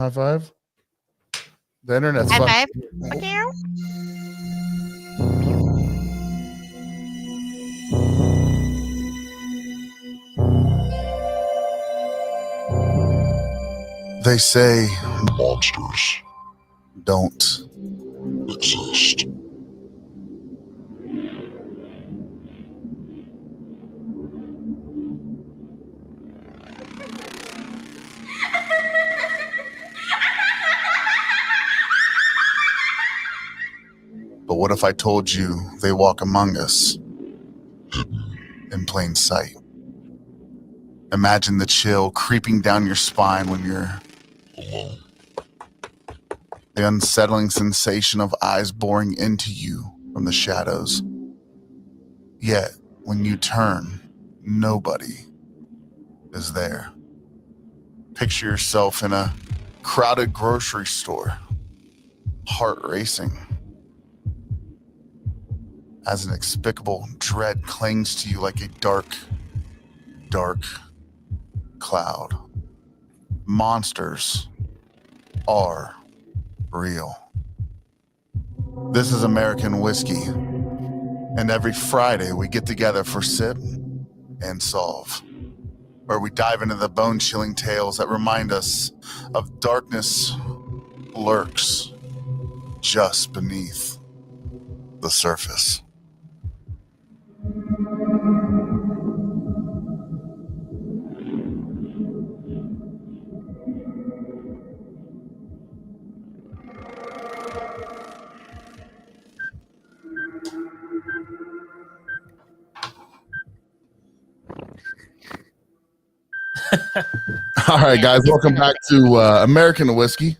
High five. The internet's High fucking. five. Okay. They say monsters don't exist. But what if I told you they walk among us in plain sight? Imagine the chill creeping down your spine when you're alone. The unsettling sensation of eyes boring into you from the shadows. Yet, when you turn, nobody is there. Picture yourself in a crowded grocery store, heart racing, as an inexplicable dread clings to you like a dark, dark cloud. Monsters are real. This is American Whiskey, and every Friday we get together for Sip and Solve, where we dive into the bone-chilling tales that remind us of darkness lurks just beneath the surface. All right, guys, welcome back to American Whiskey,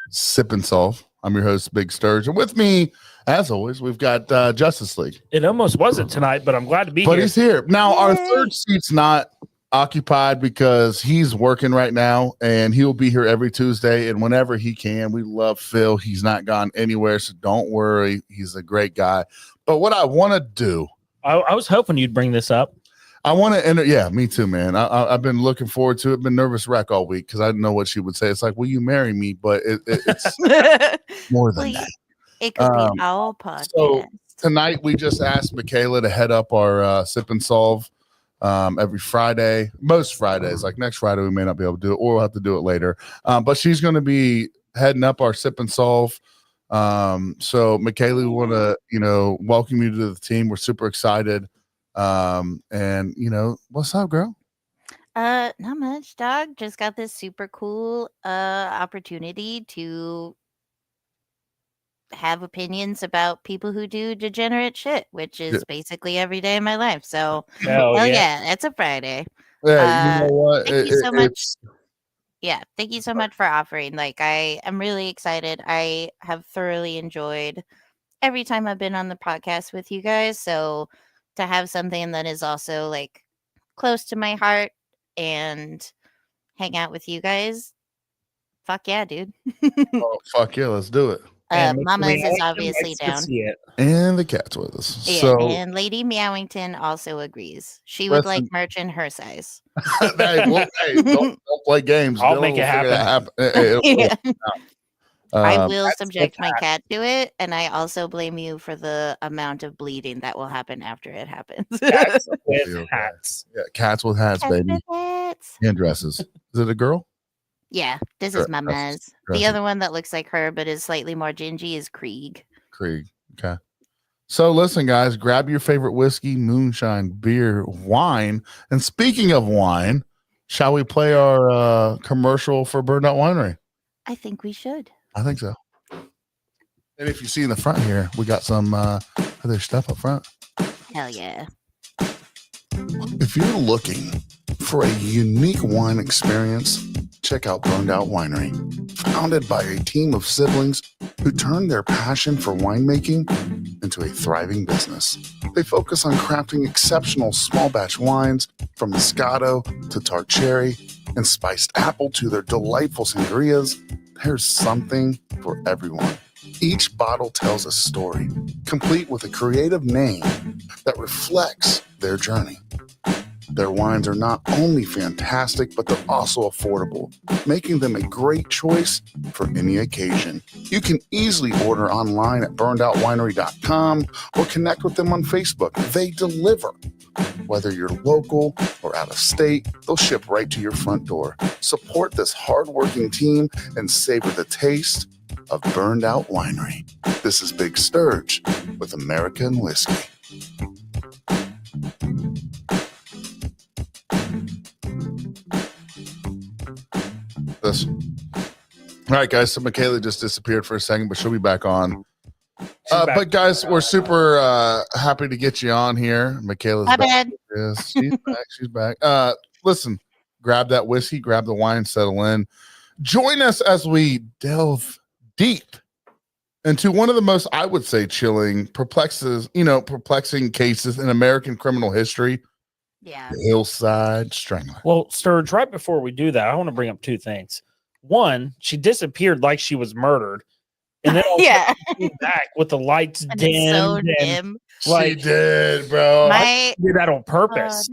Sip and Solve. I'm your host, Big Sturge, and with me, as always, we've got Justice League. It almost wasn't tonight, but I'm glad to be But here. he's here. Now, our third seat's not occupied because he's working right now, and he'll be here every Tuesday and whenever he can. We love Phil. He's not gone anywhere, so don't worry. He's a great guy. But what I want to do... I was hoping you'd bring this up. I want to enter. Yeah, me too, man. I've been looking forward to it. Been nervous wreck all week because I didn't know what she would say. It's like, will you marry me? But it's more than that. It could be our podcast. So tonight we just asked MyKala to head up our Sip and Solve every Friday. Most Fridays, like next Friday, we may not be able to do it, or we'll have to do it later. But she's going to be heading up our Sip and Solve. So MyKala, we want to welcome you to the team. We're super excited. And what's up, girl? Not much, dog. Just got this super cool opportunity to have opinions about people who do degenerate shit, which is basically every day of my life. So hell yeah, it's a Friday. Yeah, you know what? Thank you so much. Yeah, thank you so much for offering. Like, I am really excited. I have thoroughly enjoyed every time I've been on the podcast with you guys. So to have something that is also like close to my heart and hang out with you guys, fuck yeah, dude. Oh, fuck yeah, let's do it. Mama's is obviously down. And the cat's with us. Yeah, so, and Lady Meowington also agrees. She would like merch in her size. hey, don't play games. I'll make it happen. I will subject my cat to it, and I also blame you for the amount of bleeding that will happen after it happens. Cats with hats. Yeah, cats with hats, baby. And dresses. Is it a girl? Yeah, this is Mama's. The other one that looks like her but is slightly more gingy is Krieg. Okay. So listen, guys, grab your favorite whiskey, moonshine, beer, wine. And speaking of wine, shall we play our commercial for Burned Out Winery? I think we should. I think so. And if you see in the front here, we got some other stuff up front. Hell yeah. If you're looking for a unique wine experience, check out Burned Out Winery. Founded by a team of siblings who turned their passion for winemaking into a thriving business. They focus on crafting exceptional small batch wines from Moscato to tart cherry and spiced apple to their delightful sangrias. There's something for everyone. Each bottle tells a story, complete with a creative name that reflects their journey. Their wines are not only fantastic, but they're also affordable, making them a great choice for any occasion. You can easily order online at burnedoutwinery.com or connect with them on Facebook. They deliver. Whether you're local or out of state, they'll ship right to your front door. Support this hardworking team and savor the taste of Burned Out Winery. This is Big Sturge with American Whiskey. This. All right, guys. So MyKala just disappeared for a second, but she'll be back on. But guys, we're super happy to get you on here. MyKala's My back. bad. Yes, she's back. She's back. Listen, grab that whiskey, grab the wine, settle in. Join us as we delve deep into one of the most, I would say, chilling, perplexing cases in American criminal history. Yeah. The Hillside Strangler. Well, Sturge, right before we do that, I want to bring up two things. One, she disappeared like she was murdered. And then Yeah. came back with the lights And dimmed. it's so and, dim. She did, bro. I did that on purpose.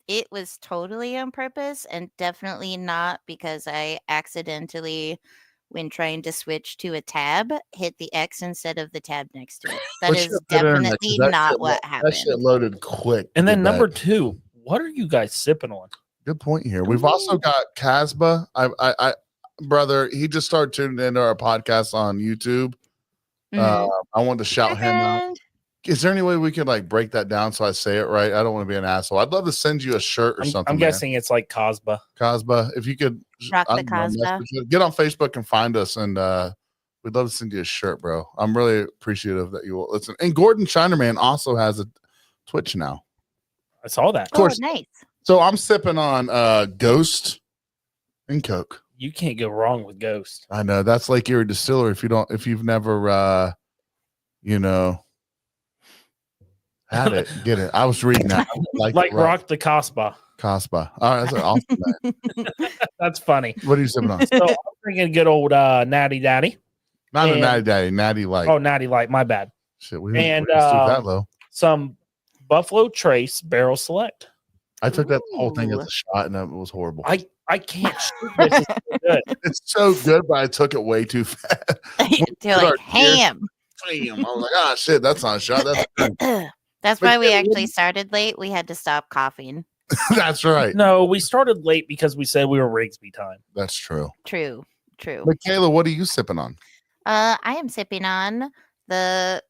It was totally on purpose and definitely not because I accidentally, when trying to switch to a tab, hit the X instead of the tab next to it. That But is you put it in there, definitely 'cause that not shit what That happened. shit loaded quick. And then Get number back. two, what are you guys sipping on? Good point here. We've also got Casbah. I brother, he just started tuning into our podcast on YouTube. Mhm. I wanted to shout him out. Friend. Is there any way we could like break that down so I say it right? I don't want to be an asshole. I'd love to send you a shirt or something. I'm guessing it's like Casbah. Casbah. If you could Rock I the don't know, Casbah. message it. Get on Facebook and find us, and we'd love to send you a shirt, bro. I'm really appreciative that you will listen. And Gordon Shinerman also has a Twitch now. I saw that. Of course. Oh, nice. So I'm sipping on Ghost and Coke. You can't go wrong with Ghost. I know that's Lake Erie Distillery. If you've never had it, get it. I was reading that. Like Rock the Casbah. Casbah. All right, that's an awesome name. That's funny. What are you sipping on? So I'm drinking good old Natty Daddy. Not a And- Natty Daddy, Natty Light. Oh, Natty Light. My bad. Shit, we and, didn't stoop that low. Some Buffalo Trace Barrel Select. I took that whole thing as Ooh. a shot, and it was horrible. I can't shoot this. It's so good. It's so good, but I took it way too fast. They're like ham. Damn, I was like, ah, shit, that's not a shot. That's But why we yeah, actually started late. We had to stop coughing. That's right. No, we started late because we said we were Rigsby time. That's true. True. MyKala, what are you sipping on? I am sipping on the.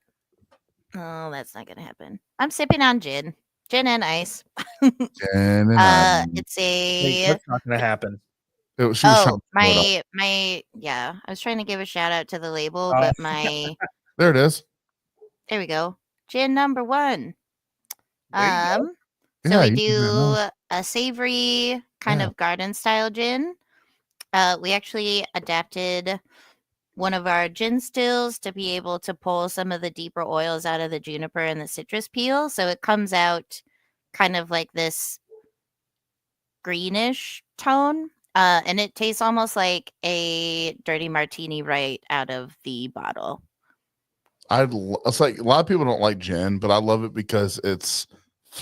Oh, that's not gonna happen. I'm sipping on gin and ice. Jen and I. It's Hey, a. that's not going to happen. She was trying Oh, to pull it up. my. Yeah, I was trying to give a shout out to the label, Oh. but my. There it is. There we go. Gin number 1. There you go. So Yeah, we you can do do a savory kind Yeah. of garden style gin. We actually adapted one of our gin stills to be able to pull some of the deeper oils out of the juniper and the citrus peel. So it comes out kind of like this greenish tone. And it tastes almost like a dirty martini right out of the bottle. It's like a lot of people don't like gin, but I love it because it's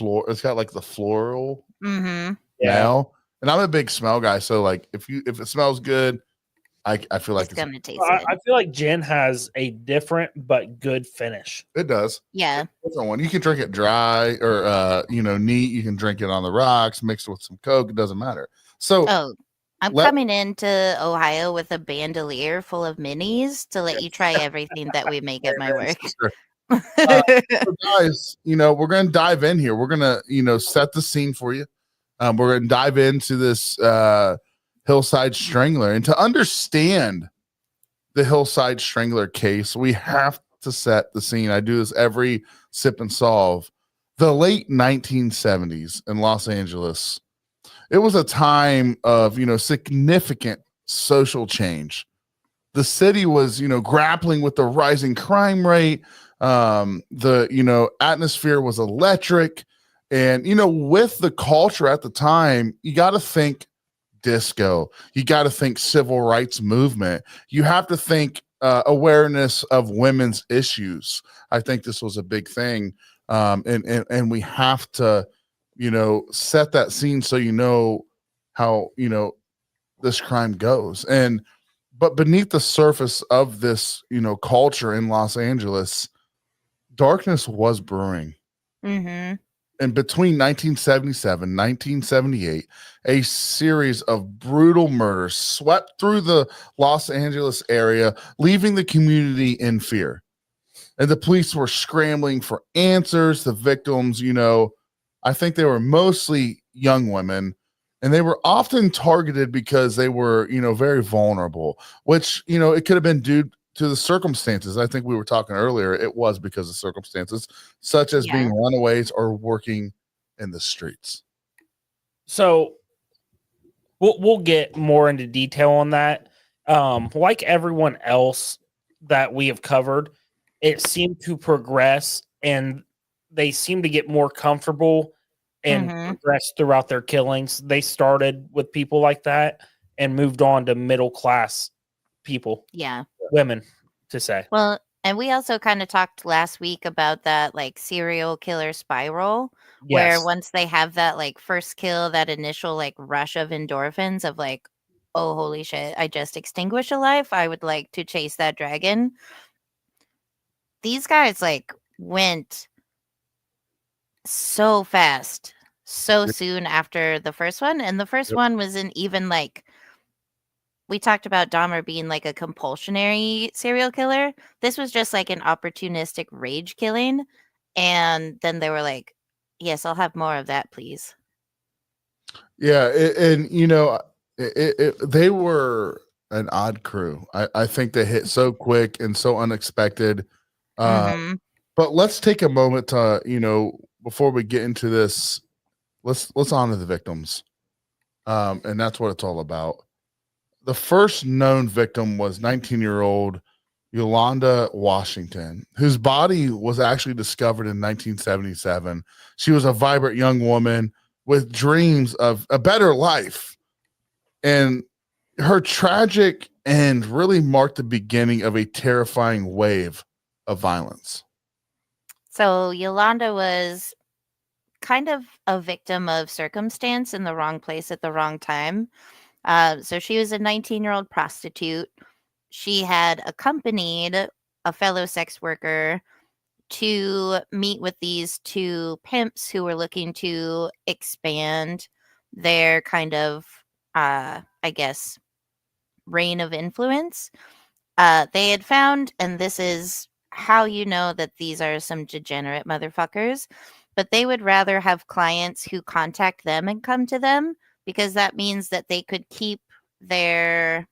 it's got like the floral Mm-hmm. smell. And I'm a big smell guy, so like if it smells good, I feel like It's gonna taste I good. feel like gin has a different but good finish. it does. Yeah. Different one. You can drink it dry or neat. You can drink it on the rocks, mixed with some Coke. It doesn't matter. So Oh, I'm coming into Ohio with a bandolier full of minis to let you try everything that we make at my work. So guys, we're gonna dive in here. We're gonna, set the scene for you. We're gonna dive into this Hillside Strangler, and to understand the Hillside Strangler case, we have to set the scene. I do this every sip and solve. The late 1970s in Los Angeles. It was a time of, significant social change. The city was, grappling with the rising crime rate. The atmosphere was electric, and with the culture at the time, you got to think disco, you got to think civil rights movement, you have to think awareness of women's issues. I think this was a big thing, and we have to set that scene so how this crime goes. But beneath the surface of this culture in Los Angeles, darkness was brewing. Mm-hmm. And between 1977 1978, a series of brutal murders swept through the Los Angeles area, leaving the community in fear. And the police were scrambling for answers. The victims, I think they were mostly young women, and they were often targeted because they were, very vulnerable, which, it could have been due to the circumstances. I think we were talking earlier. It was because of circumstances such as being runaways or working in the streets. So we'll get more into detail on that. Like everyone else that we have covered, it seemed to progress, and they seem to get more comfortable and progress throughout their killings. They started with people like that and moved on to middle class people. Yeah. Women, to say. Well, and we also kind of talked last week about that like serial killer spiral, where once they have that like first kill, that initial like rush of endorphins of like, oh, holy shit, I just extinguished a life. I would like to chase that dragon. These guys like went so fast, so soon after the first one. And the first one wasn't even like, we talked about Dahmer being like a compulsionary serial killer. This was just like an opportunistic rage killing. And then they were like, yes, I'll have more of that, please. Yeah. They were an odd crew. I think they hit so quick and so unexpected. But let's take a moment to, before we get into this, let's honor the victims. And that's what it's all about. The first known victim was 19-year-old Yolanda Washington, whose body was actually discovered in 1977. She was a vibrant young woman with dreams of a better life. And her tragic end really marked the beginning of a terrifying wave of violence. So Yolanda was kind of a victim of circumstance in the wrong place at the wrong time. So she was a 19-year-old prostitute. She had accompanied a fellow sex worker to meet with these two pimps who were looking to expand their kind of, I guess, reign of influence. They had found, and this is how you know that these are some degenerate motherfuckers, but they would rather have clients who contact them and come to them, because that means that they could keep their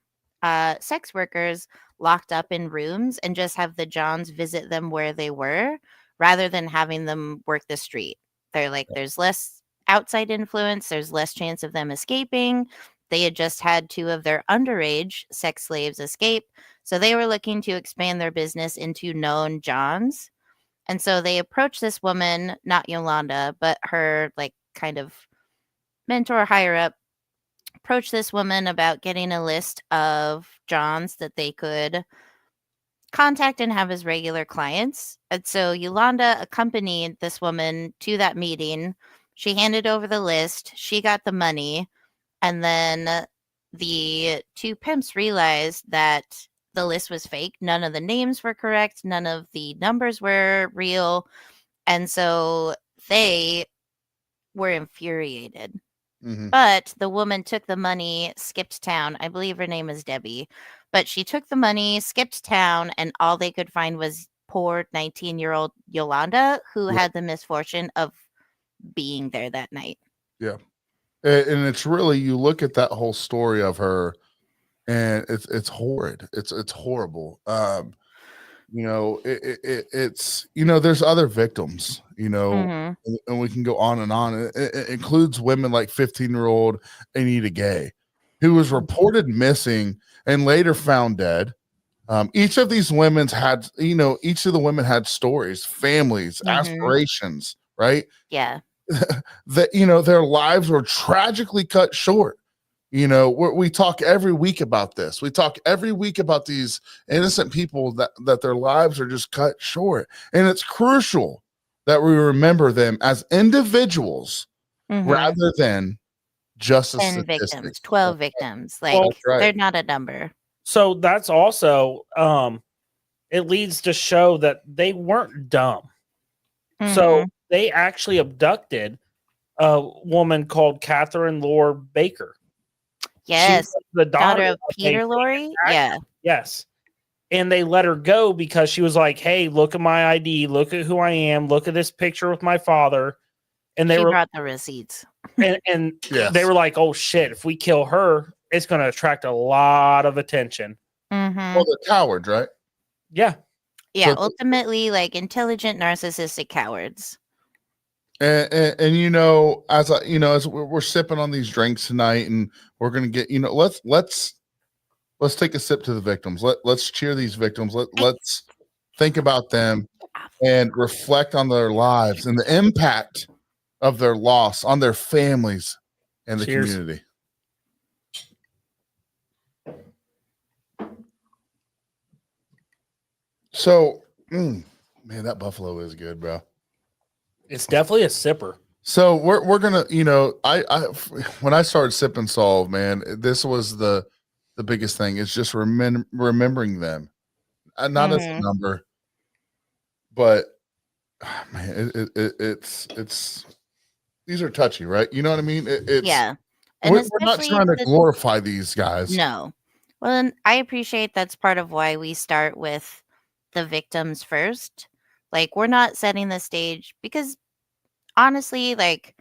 sex workers locked up in rooms and just have the Johns visit them where they were, rather than having them work the street. They're like, there's less outside influence, there's less chance of them escaping. They had just had two of their underage sex slaves escape, so they were looking to expand their business into known Johns. And so they approached this woman, not Yolanda, but her like kind of mentor higher up, approached this woman about getting a list of Johns that they could contact and have as regular clients. And so Yolanda accompanied this woman to that meeting. She handed over the list. She got the money. And then the two pimps realized that the list was fake. None of the names were correct. None of the numbers were real. And so they were infuriated. But the woman took the money, skipped town. I believe her name is Debbie. But she took the money, skipped town, and all they could find was poor 19-year-old Yolanda, who had the misfortune of being there that night. Yeah. And it's really, you look at that whole story of her, and it's horrid. It's horrible. It's there's other victims, and we can go on and on. It includes women like 15-year-old Anita Gay, who was reported missing and later found dead. Each of these women had, each of the women had stories, families, aspirations, right? Yeah. That, their lives were tragically cut short. We talk every week about this. We talk every week about these innocent people that their lives are just cut short. And it's crucial that we remember them as individuals Mhm. rather than just a 10 statistic. victims, 12 victims. Like, Well, right. they're not a number. So that's also it leads to show that they weren't dumb. So Mhm. they actually abducted a woman called Catherine Lore Baker. She Yes. was the Daughter of a Peter famous Lorre? actor. Yeah. Yes. And they let her go because she was like, "Hey, look at my ID, look at who I am, look at this picture with my father." And they She were brought the receipts. and Yes. they were like, "Oh shit, if we kill her, it's going to attract a lot of attention." Mhm. Well, they're cowards, right? Yeah. Yeah, So- ultimately, like, intelligent, narcissistic cowards. And you know, as as we're sipping on these drinks tonight, and we're gonna get, let's take a sip to the victims. Let's cheer these victims. Let's think about them and reflect on their lives and the impact of their loss on their families and the Cheers. community. So, man, that buffalo is good, bro. It's definitely a sipper. So we're gonna, I when I started sipping Solve, man, this was the biggest thing. It's just remembering them, not as a number, but man, it's these are touchy, right? You know what I mean? It's Yeah. And we're not especially trying to the glorify these guys. No. Well, and I appreciate that's part of why we start with the victims first. Like, we're not setting the stage because honestly, like,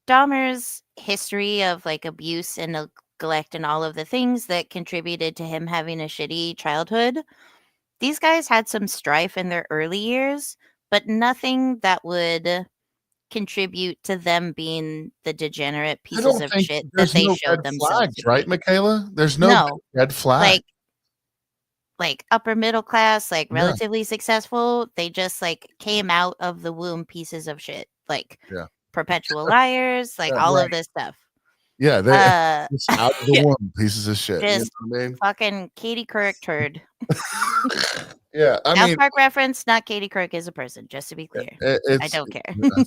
Dahmer's history of like abuse and neglect and all of the things that contributed to him having a shitty childhood, these guys had some strife in their early years, but nothing that would contribute to them being the degenerate I pieces don't of think shit that there's they no showed red themselves flags, to right, be. MyKala? There's no No. red flag. Like upper middle class, like Yeah. relatively successful, they just like came out of the womb pieces of shit, like Yeah. perpetual liars, like Yeah, all right. of this stuff. Yeah, they just out of the yeah, womb, pieces of shit. You know just what I mean? fucking Katie Couric turd. Yeah, I South mean, Park reference, not Katie Couric is a person, just to be clear. I it's don't care. I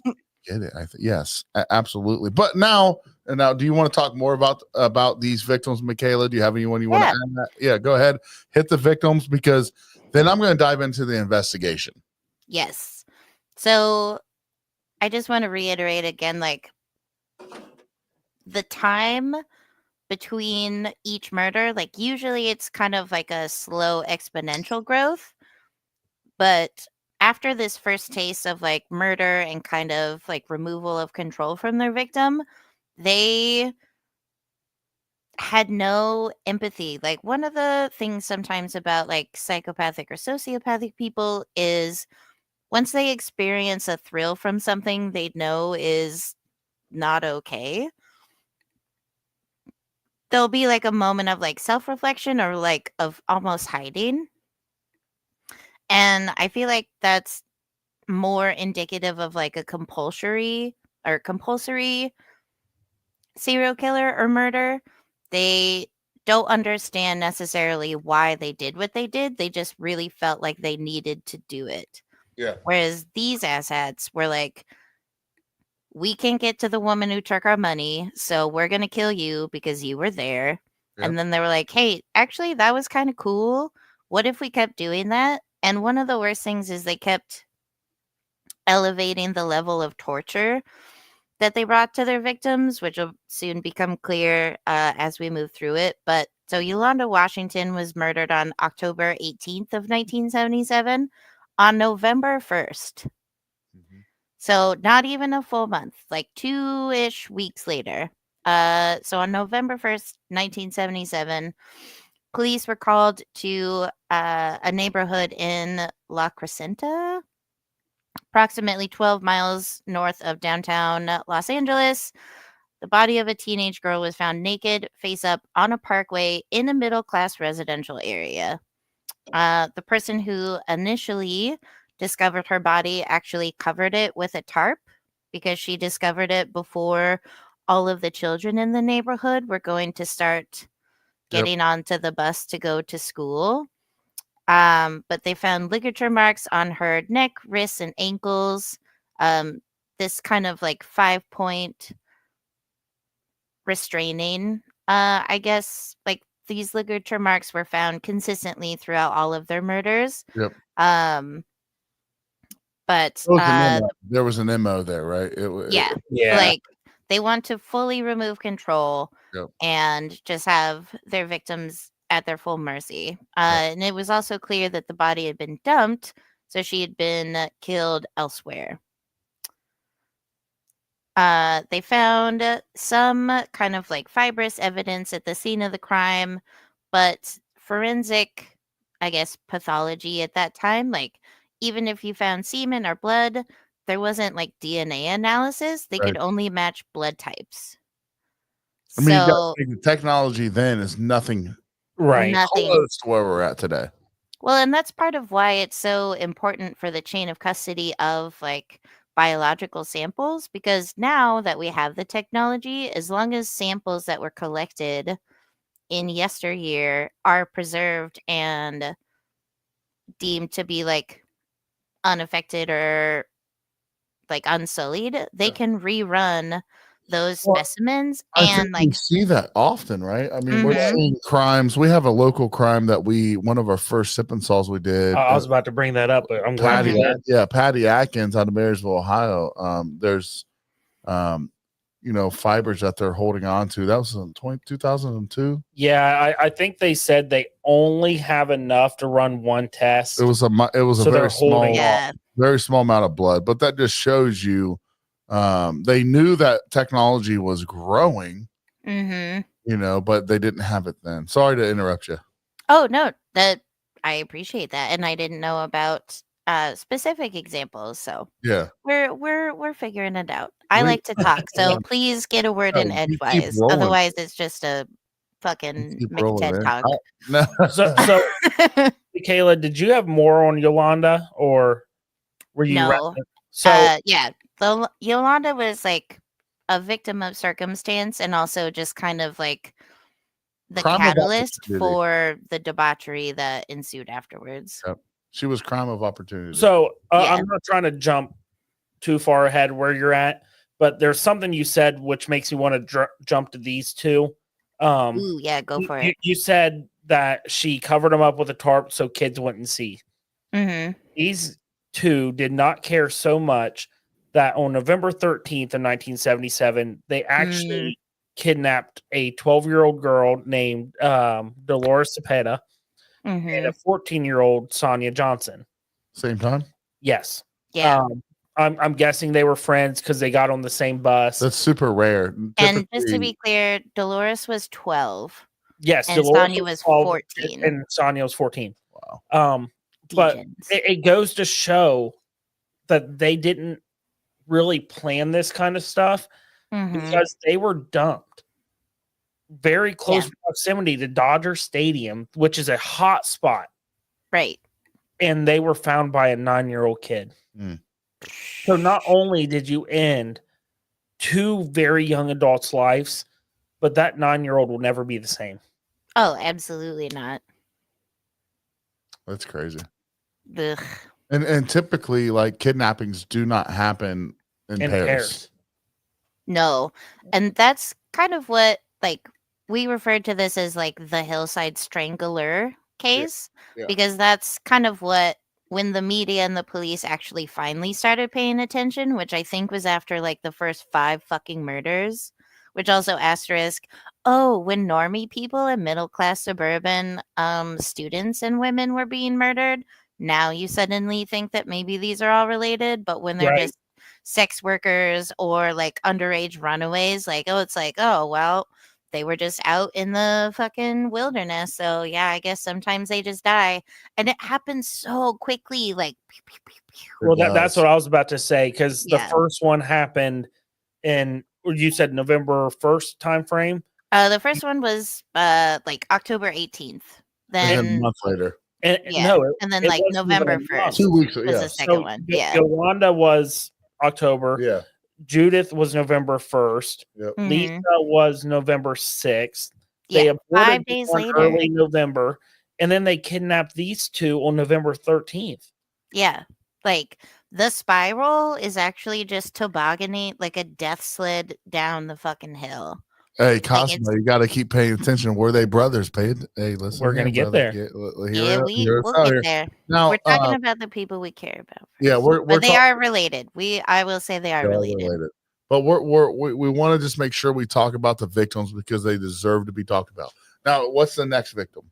get it. Yes, absolutely. But now, do you want to talk more about these victims, MyKala? Do you have anyone you want to Yeah. add? That? Yeah, go ahead. Hit the victims, because then I'm going to dive into the investigation. Yes. So I just want to reiterate again, like the time between each murder, like usually it's kind of like a slow exponential growth. But after this first taste of like murder and kind of like removal of control from their victim, they had no empathy. Like, one of the things sometimes about like psychopathic or sociopathic people is once they experience a thrill from something they know is not okay, there'll be like a moment of like self-reflection or like of almost hiding. And I feel like that's more indicative of like a compulsory serial killer or murder. They don't understand necessarily why they did what they did. They just really felt like they needed to do it. Yeah. Whereas these asshats were like, we can't get to the woman who took our money, so we're going to kill you because you were there. Yep. And then they were like, hey, actually, that was kind of cool. What if we kept doing that? And one of the worst things is they kept elevating the level of torture that they brought to their victims, which will soon become clear as we move through it. But so Yolanda Washington was murdered on October 18th of 1977. On November 1st, so not even a full month, like 2-ish weeks later. So on November 1st, 1977, police were called to a neighborhood in La Crescenta, approximately 12 miles north of downtown Los Angeles. The body of a teenage girl was found naked, face up, on a parkway in a middle-class residential area. The person who initially discovered her body actually covered it with a tarp because she discovered it before all of the children in the neighborhood were going to start getting onto the bus to go to school. But they found ligature marks on her neck, wrists, and ankles. this kind of like 5-point restraining, I guess, like these ligature marks were found consistently throughout all of their murders. Yep. But There was an MO there, right? yeah, like they want to fully remove control and just have their victims at their full mercy. And it was also clear that the body had been dumped, so she had been killed elsewhere. They found some kind of like fibrous evidence at the scene of the crime, but forensic, I guess, pathology at that time, like even if you found semen or blood, there wasn't like DNA analysis. They could only match blood types. I mean, the technology then is nothing close to where we're at today. Well, and that's part of why it's so important for the chain of custody of like biological samples, because now that we have the technology, as long as samples that were collected in yesteryear are preserved and deemed to be like unaffected or like unsullied, they can rerun those specimens. And like we see that often, right? I mean, we're seeing crimes. We have a local crime that one of our first sip and sauls we did. I was about to bring that up, but I'm glad you did. Yeah, Patty Atkins out of Marysville, Ohio. There's fibers that they're holding on to. That was in 2002. Yeah, I think they said they only have enough to run one test. It was a very small amount of blood, but that just shows you they knew that technology was growing, but they didn't have it then. Sorry to interrupt you. Oh no, that I appreciate that, and I didn't know about specific examples. So yeah, we're figuring it out. I like to talk, so please get a word in edgewise. Otherwise, it's just a fucking McTed talk. So MyKala, did you have more on Yolanda, or were you? No. Yeah, Yolanda was like a victim of circumstance, and also just kind of like the catalyst for the debauchery that ensued afterwards. Yep. She was crime of opportunity. So I'm not trying to jump too far ahead where you're at, but there's something you said which makes me want to jump to these two. Ooh, yeah, go for it. You said that she covered them up with a tarp so kids wouldn't see. These two did not care so much that on November 13th of 1977, they actually kidnapped a 12-year-old girl named Dolores Cepeda and a 14-year-old Sonia Johnson. Same time? Yes. Yeah. I'm guessing they were friends because they got on the same bus. That's super rare. And just to be clear, Dolores was 12. Yes, and Dolores Sonia was 14. And Sonia was 14. Wow. But it goes to show that they didn't really plan this kind of stuff because they were dumped very close proximity to Dodger Stadium, which is a hot spot. Right. And they were found by a 9-year-old kid. So not only did you end two very young adults' lives, but that 9-year-old will never be the same. Oh, absolutely not. That's crazy. Ugh. And typically, like, kidnappings do not happen in pairs. No. And that's kind of what, like, we referred to this as, like, the Hillside Strangler case. Because that's kind of what, when the media and the police actually finally started paying attention, which I think was after, like, the first 5 fucking murders, which also asterisk, when normie people and middle-class suburban students and women were being murdered, now you suddenly think that maybe these are all related, but when they're just sex workers or like underage runaways, like, it's like, well, they were just out in the fucking wilderness. So yeah, I guess sometimes they just die. And it happens so quickly, like pew, pew, pew, pew. Well, that's what I was about to say, because the first one happened in, you said November 1st time frame? The first one was like October 18th. Then a month later. And then like November 1st. 2 weeks was the second one. Yolanda was October. Yeah. Judith was November 1st. Yep. Lisa was November 6th. Yeah, They aborted 5 days later. Early November. And then they kidnapped these two on November 13th. Yeah. Like The spiral is actually just tobogganing like a death sled down the fucking hill. Hey, it's- Cosmo, you got to keep paying attention. Were they brothers? Hey, listen. We're gonna here, get brother. there. Yeah, we'll out get here. there. Now, We're talking about the people we care about first. yeah, we're But they talking. are related. I will say they are related. But we want to just make sure we talk about the victims because they deserve to be talked about. Now, what's the next victim?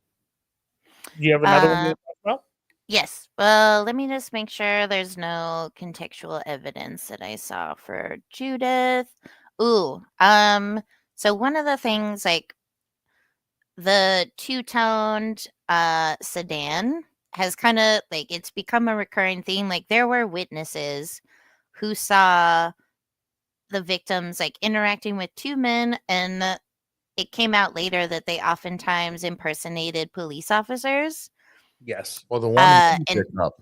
Do you have another one you want to talk about? Yes. Well, let me just make sure there's no contextual evidence that I saw for Judith. Ooh. So one of the things, like the two-toned sedan has kind of like, it's become a recurring theme. Like there were witnesses who saw the victims like interacting with two men, and it came out later that they oftentimes impersonated police officers. Yes. Well, the one wanted to be And a cop.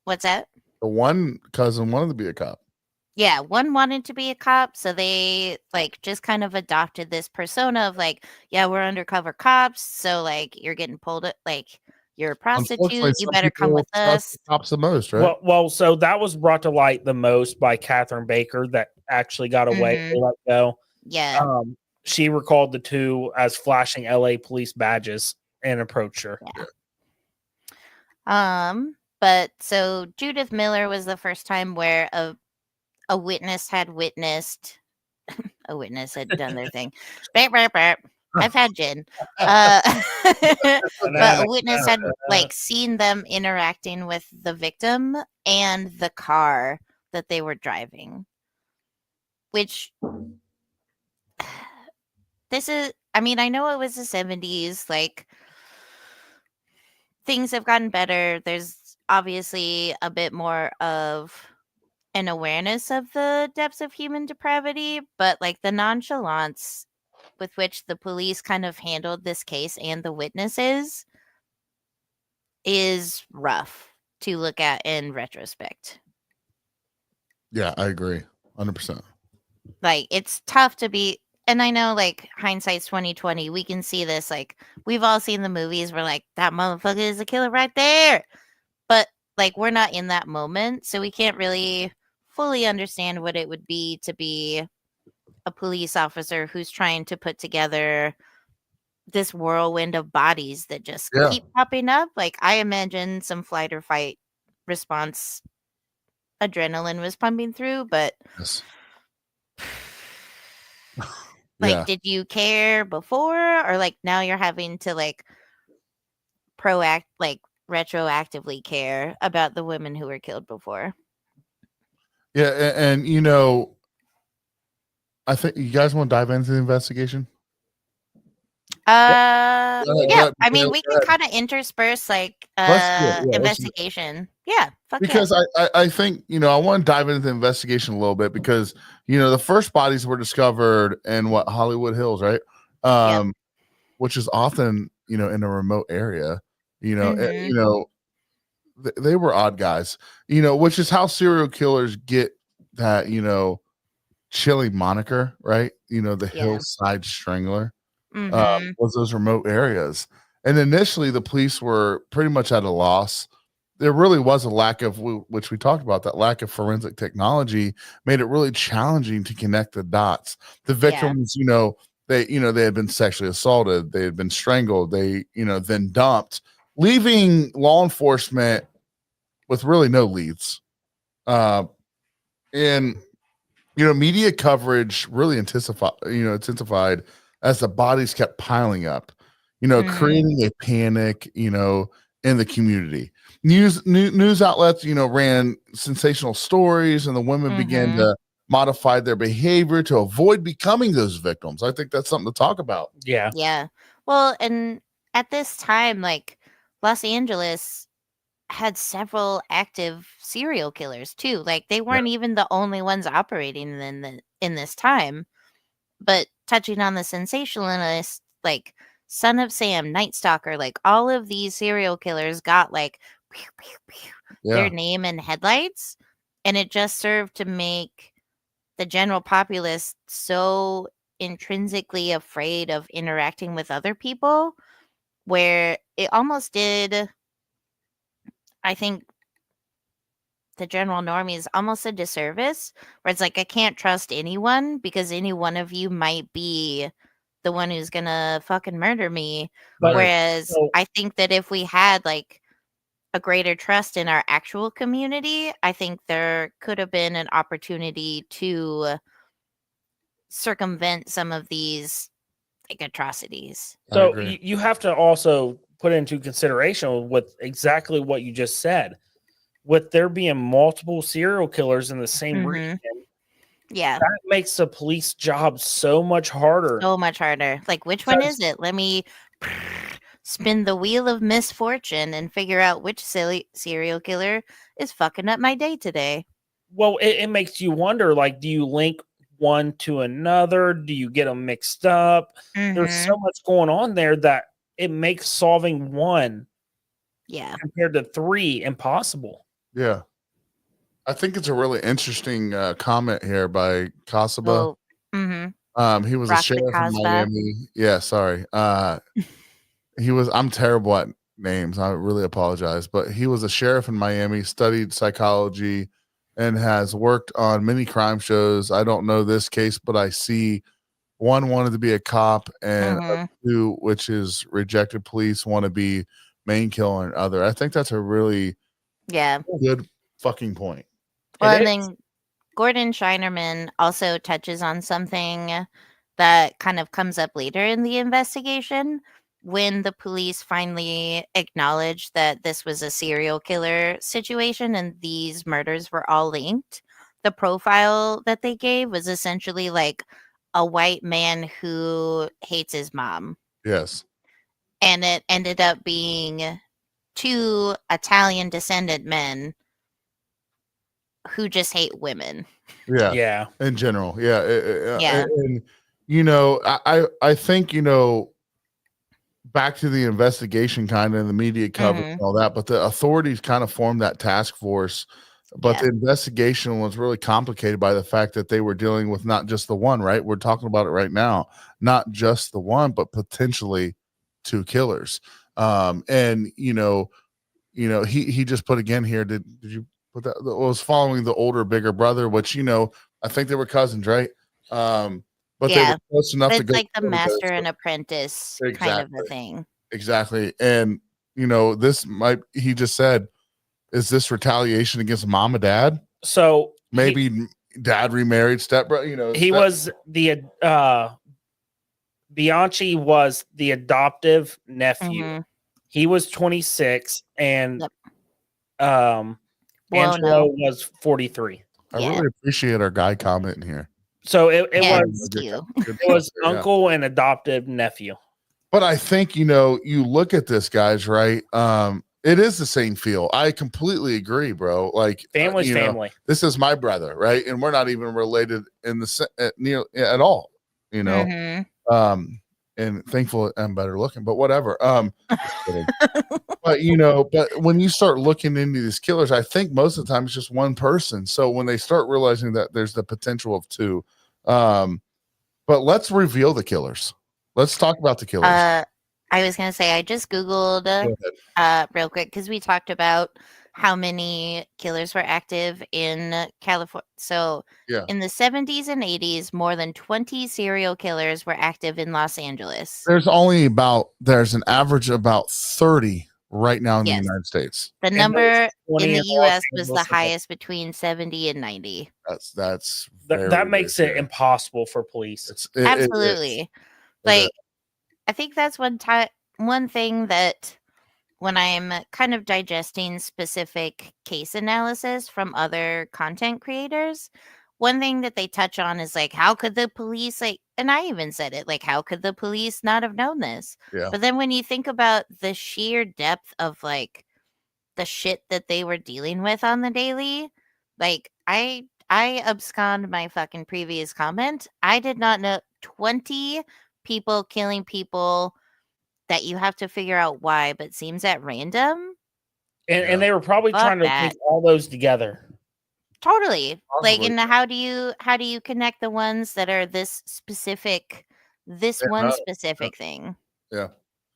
what's that? The one cousin wanted to be a cop. Yeah, one wanted to be a cop, so they like just kind of adopted this persona of like, yeah, we're undercover cops, so like you're getting pulled at, like you're a prostitute, you some better come people with trust us. the cops the most, right? Well, so that was brought to light the most by Catherine Baker that actually got away. Mhm. They let go. Yeah. She recalled the two as flashing LA police badges and approached her. But so Judith Miller was the first time where a witness had witnessed a witness had done their thing. Burp, burp, burp. I've had gin. But a witness had like seen them interacting with the victim and the car that they were driving. Which this is, I mean, I know it was the 70s, like things have gotten better. There's obviously a bit more of an awareness of the depths of human depravity, but like the nonchalance with which the police kind of handled this case and the witnesses is rough to look at in retrospect. Yeah, I agree. 100%. Like it's tough to be, and I know like hindsight's 2020, we can see this, like we've all seen the movies where like that motherfucker is a killer right there. But like we're not in that moment, so we can't really fully understand what it would be to be a police officer who's trying to put together this whirlwind of bodies that just Yeah. keep popping up. Like I imagine some flight or fight response adrenaline was pumping through, but Yes. like Yeah. did you care before, or like now you're having to like retroactively care about the women who were killed before? Yeah, and you know, I think you guys want to dive into the investigation. Yeah. I mean, go we can kind of intersperse like Let's do it. Yeah, let's do it. investigation. Yeah, fuck Because yeah. I think, you know, I want to dive into the investigation a little bit because, you know, the first bodies were discovered in what, Hollywood Hills, right? Which is often, you know, in a remote area, you know, Mhm. you know, they were odd guys, you know, which is how serial killers get that, you know, chilly moniker, right? You know, the Yeah. Hillside Strangler. Mhm. Was those remote areas. And initially, the police were pretty much at a loss. There really was a lack of, which we talked about, that lack of forensic technology made it really challenging to connect the dots. The victims, you know, they had been sexually assaulted, they had been strangled, they, you know, then dumped, leaving law enforcement with really no leads. And you know, media coverage really intensified as the bodies kept piling up, you know, creating a panic, you know, in the community. News outlets, you know, ran sensational stories, and the women began to modify their behavior to avoid becoming those victims. I think that's something to talk about. Yeah. Yeah. Well, and at this time, like Los Angeles had several active serial killers too. Like they weren't even the only ones operating in this time. But touching on the sensationalist, like Son of Sam, Night Stalker, like all of these serial killers got like pew, pew, pew, their name in headlights, and it just served to make the general populace so intrinsically afraid of interacting with other people, where it almost did, I think, the general normies almost a disservice, where it's like I can't trust anyone because any one of you might be the one who's gonna fucking murder me. But Whereas so- I think that if we had like a greater trust in our actual community, I think there could have been an opportunity to circumvent some of these like atrocities. So agree. you have to also put into consideration with exactly what you just said. With there being multiple serial killers in the same Mhm. region, Yeah, that makes the police job so much harder. so much harder. Like, which one Because- is it? Let me spin the wheel of misfortune and figure out which silly serial killer is fucking up my day today. Well, it makes you wonder, like, do you link one to another? Do you get them mixed up? There's Mhm. so much going on there that it makes solving one Yeah. compared to three impossible. Yeah. I think it's a really interesting comment here by Kasaba. Oh, mhm. He was a Rock the sheriff in Casbah. Miami. Yeah, sorry. I'm terrible at names. I really apologize. But he was a sheriff in Miami, studied psychology, and has worked on many crime shows. I don't know this case, but I see one wanted to be a cop, and Mhm. two, which is rejected police, want to be main killer and other. I think that's a really Yeah. good fucking point. Well, It and is. then Gordon Shinerman also touches on something that kind of comes up later in the investigation when the police finally acknowledged that this was a serial killer situation and these murders were all linked. The profile that they gave was essentially like a white man who hates his mom. Yes. And it ended up being two Italian descendant men who just hate women. Yeah. Yeah. In general. Yeah. Yeah. And I think, back to the investigation kind of and the media coverage Mhm. and all that, but the authorities kind of formed that task force. But Yeah. the investigation was really complicated by the fact that they were dealing with not just the one, right? We're talking about it right now, not just the one, but potentially two killers. And he just put again here. Did you put that? Was following the older, bigger brother, which I think they were cousins, right? But they Yeah. were close enough to It's go like the together, master so- and apprentice kind of a Exactly. thing. Exactly. And this might, he just said, is this retaliation against mom and dad? So Maybe dad remarried stepbrother, he was the Bianchi was the adoptive nephew. Mhm. He was 26 and Yep. Angelo no. was 43. I Yeah. really appreciate our guy commenting here. So it Yeah, was thank you. Good it was yeah. uncle and adoptive nephew. But I think, you look at this, guys, right? It is the same feel. I completely agree, bro. Like Family's family. This is my brother, right? And we're not even related in at all, Mhm. And thankful I'm better looking, but whatever. But but when you start looking into these killers, I think most of the time it's just one person. So when they start realizing that there's the potential of two, but let's reveal the killers. Let's talk about the killers. I was gonna say I just Googled Go ahead. real quick because we talked about how many killers were active in California. So Yeah. in the 70s and 80s, more than 20 serial killers were active in Los Angeles. There's an average of about 30 right now in the Yes. United States. The And number there's 20 in the in Los US was the Angeles and highest between 70 and 90. That's very, that makes very it fair. impossible for police. Absolutely. It Like, I think that's one thing that when I'm kind of digesting specific case analysis from other content creators, one thing that they touch on is like, how could the police, like, and I even said it, like, how could the police not have known this? Yeah. But then when you think about the sheer depth of like the shit that they were dealing with on the daily, like, I abscond my fucking previous comment. I did not know 20 people killing people that you have to figure out why, but seems at random. And they were probably Fuck trying to that. piece all those together. Totally. Like, Possibly. and how do you connect the ones that are this specific, specific thing? Yeah.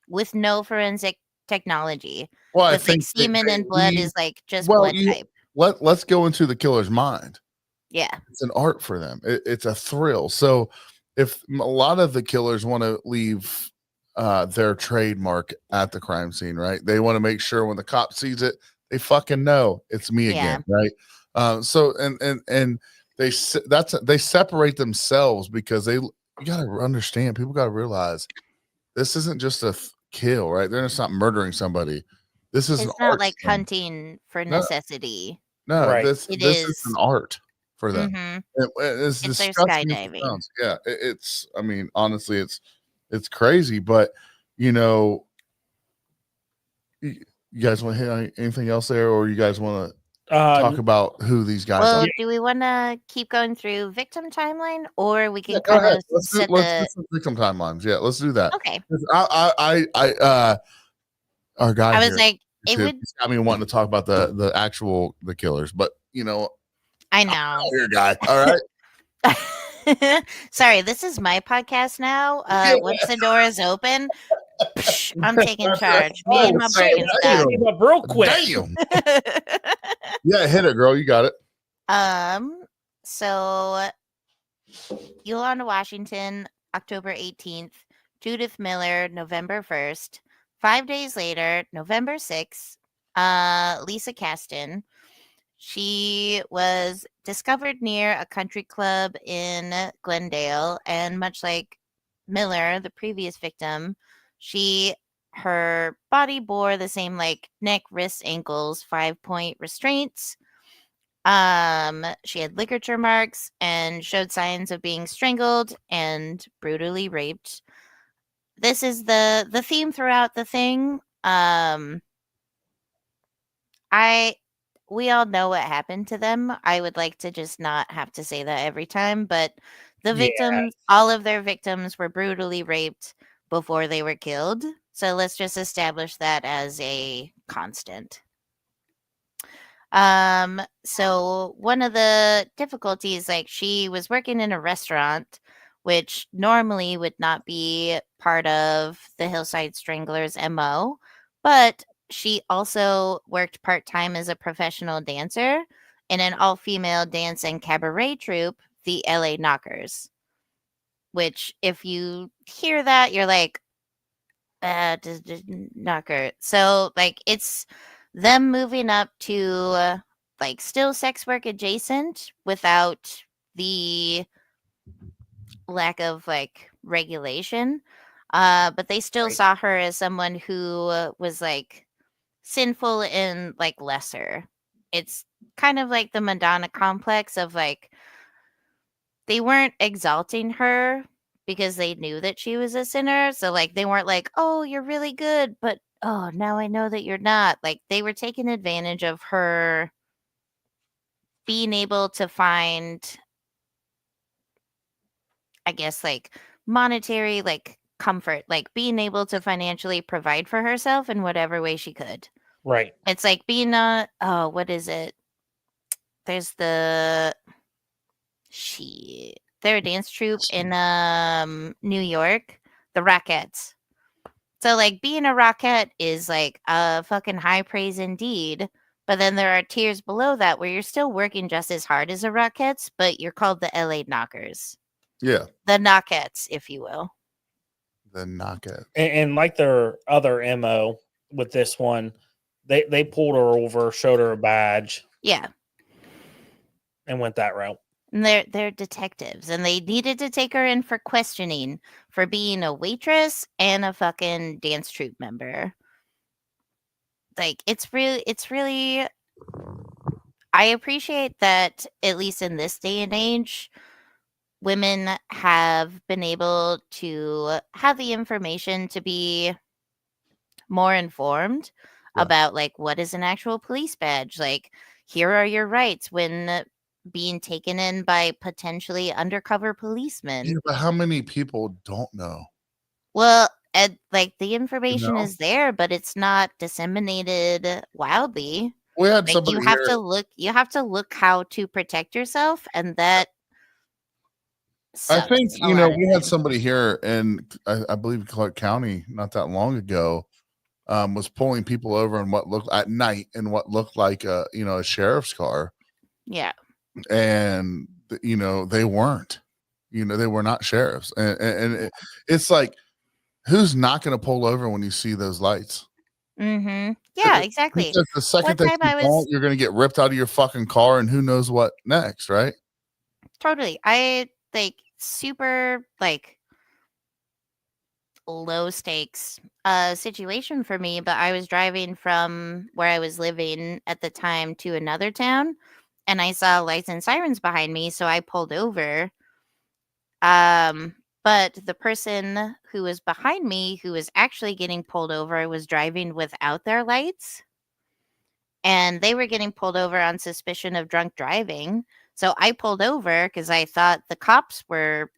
With no forensic technology. Well, I With like think semen and blood is like just blood type. let's go into the killer's mind. Yeah. It's an art for them. It's a thrill. So if a lot of the killers want to leave their trademark at the crime scene, right? They want to make sure when the cop sees it, they fucking know it's me Yeah. again, right? So and they separate themselves because you got to understand, people got to realize this isn't just a kill, right? They're just not murdering somebody. This is an It's not art like form. hunting for No. necessity. No, Right. this It is is. an art for them. Mhm. It's It's their disgusting as it skydiving. sounds. Yeah, it's. I mean, honestly, it's crazy. But you know, you guys want to hit anything else there, or you guys want to talk about who these guys Well, are? do we want to keep going through victim timeline, or we can Yeah, go kind ahead. of Let's do some victim timelines. Yeah, let's do that. Okay. 'Cause our guy I was here, like, it too, would. he's got me wanting to talk about the actual the killers, but you know, I know. here, guy. All right. Sorry, this is my podcast now. Yeah. Once the door is open, I'm taking That's charge. Me right. and my So, Birkenstock. Came up real quick. Damn. Yeah, hit it, girl. You got it. So Yolanda Washington, October 18th, Judith Miller, November 1st. 5 days later, November 6th, Lisa Caston. She was discovered near a country club in Glendale, and much like Miller, the previous victim, her body bore the same like neck, wrists, ankles, 5-point restraints. She had ligature marks and showed signs of being strangled and brutally raped. This is the theme throughout the thing. We all know what happened to them. I would like to just not have to say that every time, but the victims, all of their victims were brutally raped before they were killed. So let's just establish that as a constant. So one of the difficulties, like she was working in a restaurant, which normally would not be part of the Hillside Stranglers MO, but she also worked part-time as a professional dancer in an all-female dance and cabaret troupe, the LA Knockers. Which, if you hear that, you're like, knocker. So, like, it's them moving up to like still sex work adjacent without the lack of like regulation. But they still saw her as someone who was like sinful and like lesser. It's kind of like the Madonna complex of like they weren't exalting her because they knew that she was a sinner. So like they weren't like, "Oh, you're really good, but oh, now I know that you're not." Like they were taking advantage of her being able to find, I guess, like monetary like comfort, like being able to financially provide for herself in whatever way she could. Right. It's like being what is it? There's they're a dance troupe in New York, the Rockettes. So like being a Rockette is like a fucking high praise indeed. But then there are tiers below that where you're still working just as hard as a Rockettes, but you're called the LA Knockers. Yeah. The Knockettes, if you will. The knockout. And like their other MO with this one, they pulled her over, showed her a badge. Yeah. And went that route. And they're detectives, and they needed to take her in for questioning for being a waitress and a fucking dance troupe member. Like it's really I appreciate that at least in this day and age, women have been able to have the information to be more informed about like what is an actual police badge. Like here are your rights when being taken in by potentially undercover policemen. Yeah, but how many people don't know? Well, like the information is there, but it's not disseminated wildly. We had Like somebody you have here. to look how to protect yourself, and that I think sucks a lot of we had times. somebody here in I believe Clark County not that long ago was pulling people over in what looked at night in what looked like a sheriff's car, Yeah. and they weren't. They were not sheriffs, and it's like, who's not going to pull over when you see those lights? Mm-hmm. Yeah, exactly. Because the second One that time you I was don't, you're going to get ripped out of your fucking car, and who knows what next, right? totally. I like super like low stakes situation for me, but I was driving from where I was living at the time to another town, and I saw lights and sirens behind me, so I pulled over. But the person who was behind me, who was actually getting pulled over, was driving without their lights, and they were getting pulled over on suspicion of drunk driving. So I pulled over because I thought the cops were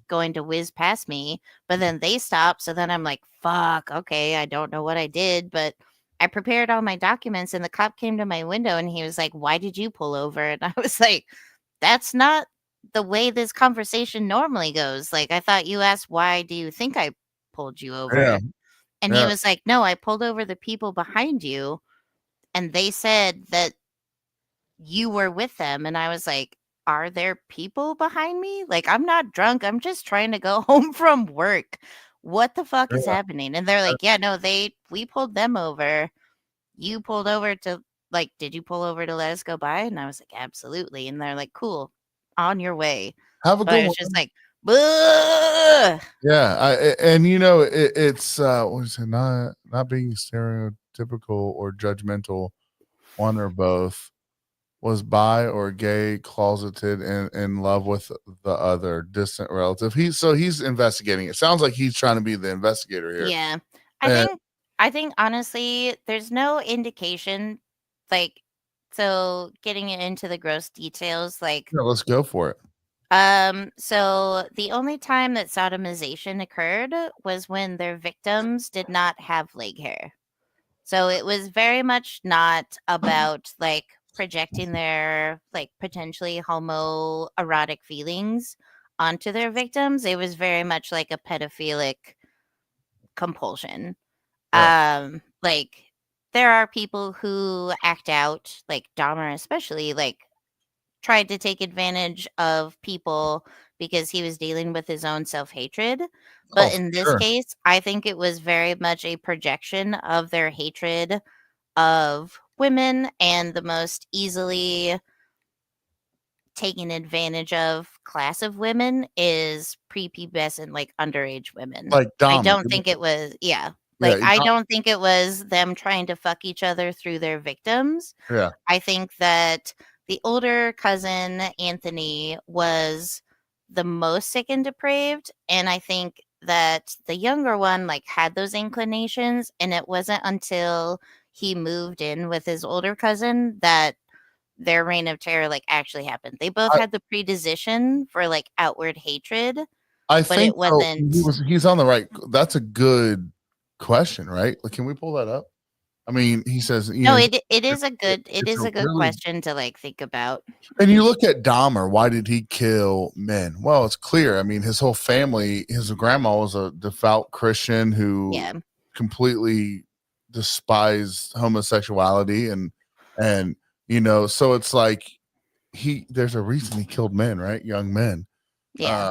going to whiz past me, but then they stopped. So then I'm like, fuck, okay, I don't know what I did, but I prepared all my documents, and the cop came to my window and he was like, why did you pull over? And I was like, that's not the way this conversation normally goes. Like, I thought you asked, why do you think I pulled you over? Yeah, And he yeah. was like, no, I pulled over the people behind you, and they said that you were with them. And I was like, are there people behind me? Like, I'm not drunk. I'm just trying to go home from work. What the fuck is Yeah. happening? And they're like, yeah, no, we pulled them over. You pulled over to, like, did you pull over to let us go by? And I was like, absolutely. And they're like, cool, on your way. Have a But I good was one. just like, "Bleh." Yeah, it's what is it? Not being stereotypical or judgmental, one or both. Was bi or gay, closeted, and in love with the other distant relative. He's investigating. It sounds like he's trying to be the investigator here. Yeah. And I think honestly, there's no indication, like, so getting into the gross details, like, let's go for it. so the only time that sodomization occurred was when their victims did not have leg hair. So it was very much not about like projecting their like potentially homoerotic feelings onto their victims. It was very much like a pedophilic compulsion. Yeah. Like, there are people who act out, like Dahmer especially, like tried to take advantage of people because he was dealing with his own self-hatred. But For in this sure. case, I think it was very much a projection of their hatred of women, and the most easily taken advantage of class of women is prepubescent, like underage women. Like I Dahmer. don't think it was, yeah. Yeah. Like, I don't think it was them trying to fuck each other through their victims. Yeah. I think that the older cousin, Anthony, was the most sick and depraved. And I think that the younger one, like, had those inclinations. And it wasn't until he moved in with his older cousin that their reign of terror, like, actually happened. They both I, had the predisposition for, like, outward hatred, I but think it wasn't. he's on the right. That's a good question, right? Like, can we pull that up? I mean, he says, No, it is a good it's a really, question to, like, think about. and you look at Dahmer, why did he kill men? Well, it's clear. I mean, his whole family, his grandma was a devout Christian who Yeah. completely despised homosexuality, and so it's like there's a reason he killed men, right? Young men. Yeah.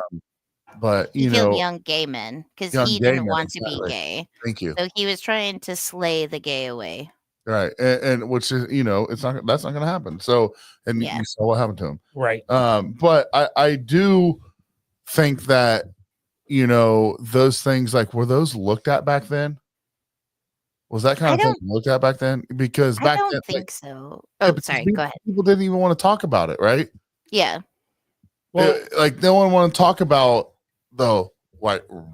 But He killed young gay men because he gay didn't men, want to be exactly. gay. Thank you. So he was trying to slay the gay away. Right. And which is, that's not going to happen. So, and Yeah. you saw what happened to him. Right. But I do think that, those things, like, were those looked at back then? Was that kind of thing looked at back then? Because I back don't then, think so. yeah, Oh, because sorry. Go ahead. people didn't even want to talk about it, right? Yeah. Well, like, no one want to talk about the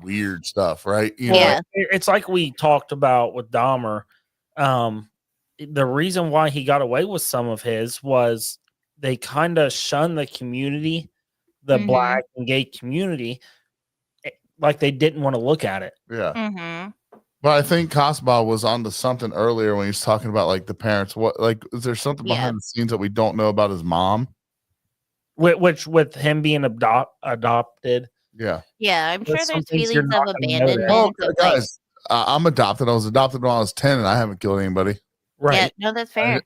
weird stuff, right? Yeah. It's like we talked about with Dahmer. The reason why he got away with some of his was they kind of shunned the community, the Mhm. black and gay community, like they didn't want to look at it. Yeah. Mhm. But I think Cosba was onto something earlier when he was talking about, like, the parents. What, like, is there something behind the scenes that we don't know about his mom? Which with him being adopted. Yeah. Yeah, I'm sure There's some there's things you're feelings not of gonna notice. abandonment. Oh, Of, guys, I'm adopted. I was adopted when I was 10, and I haven't killed anybody. Right. Yeah, no, that's fair.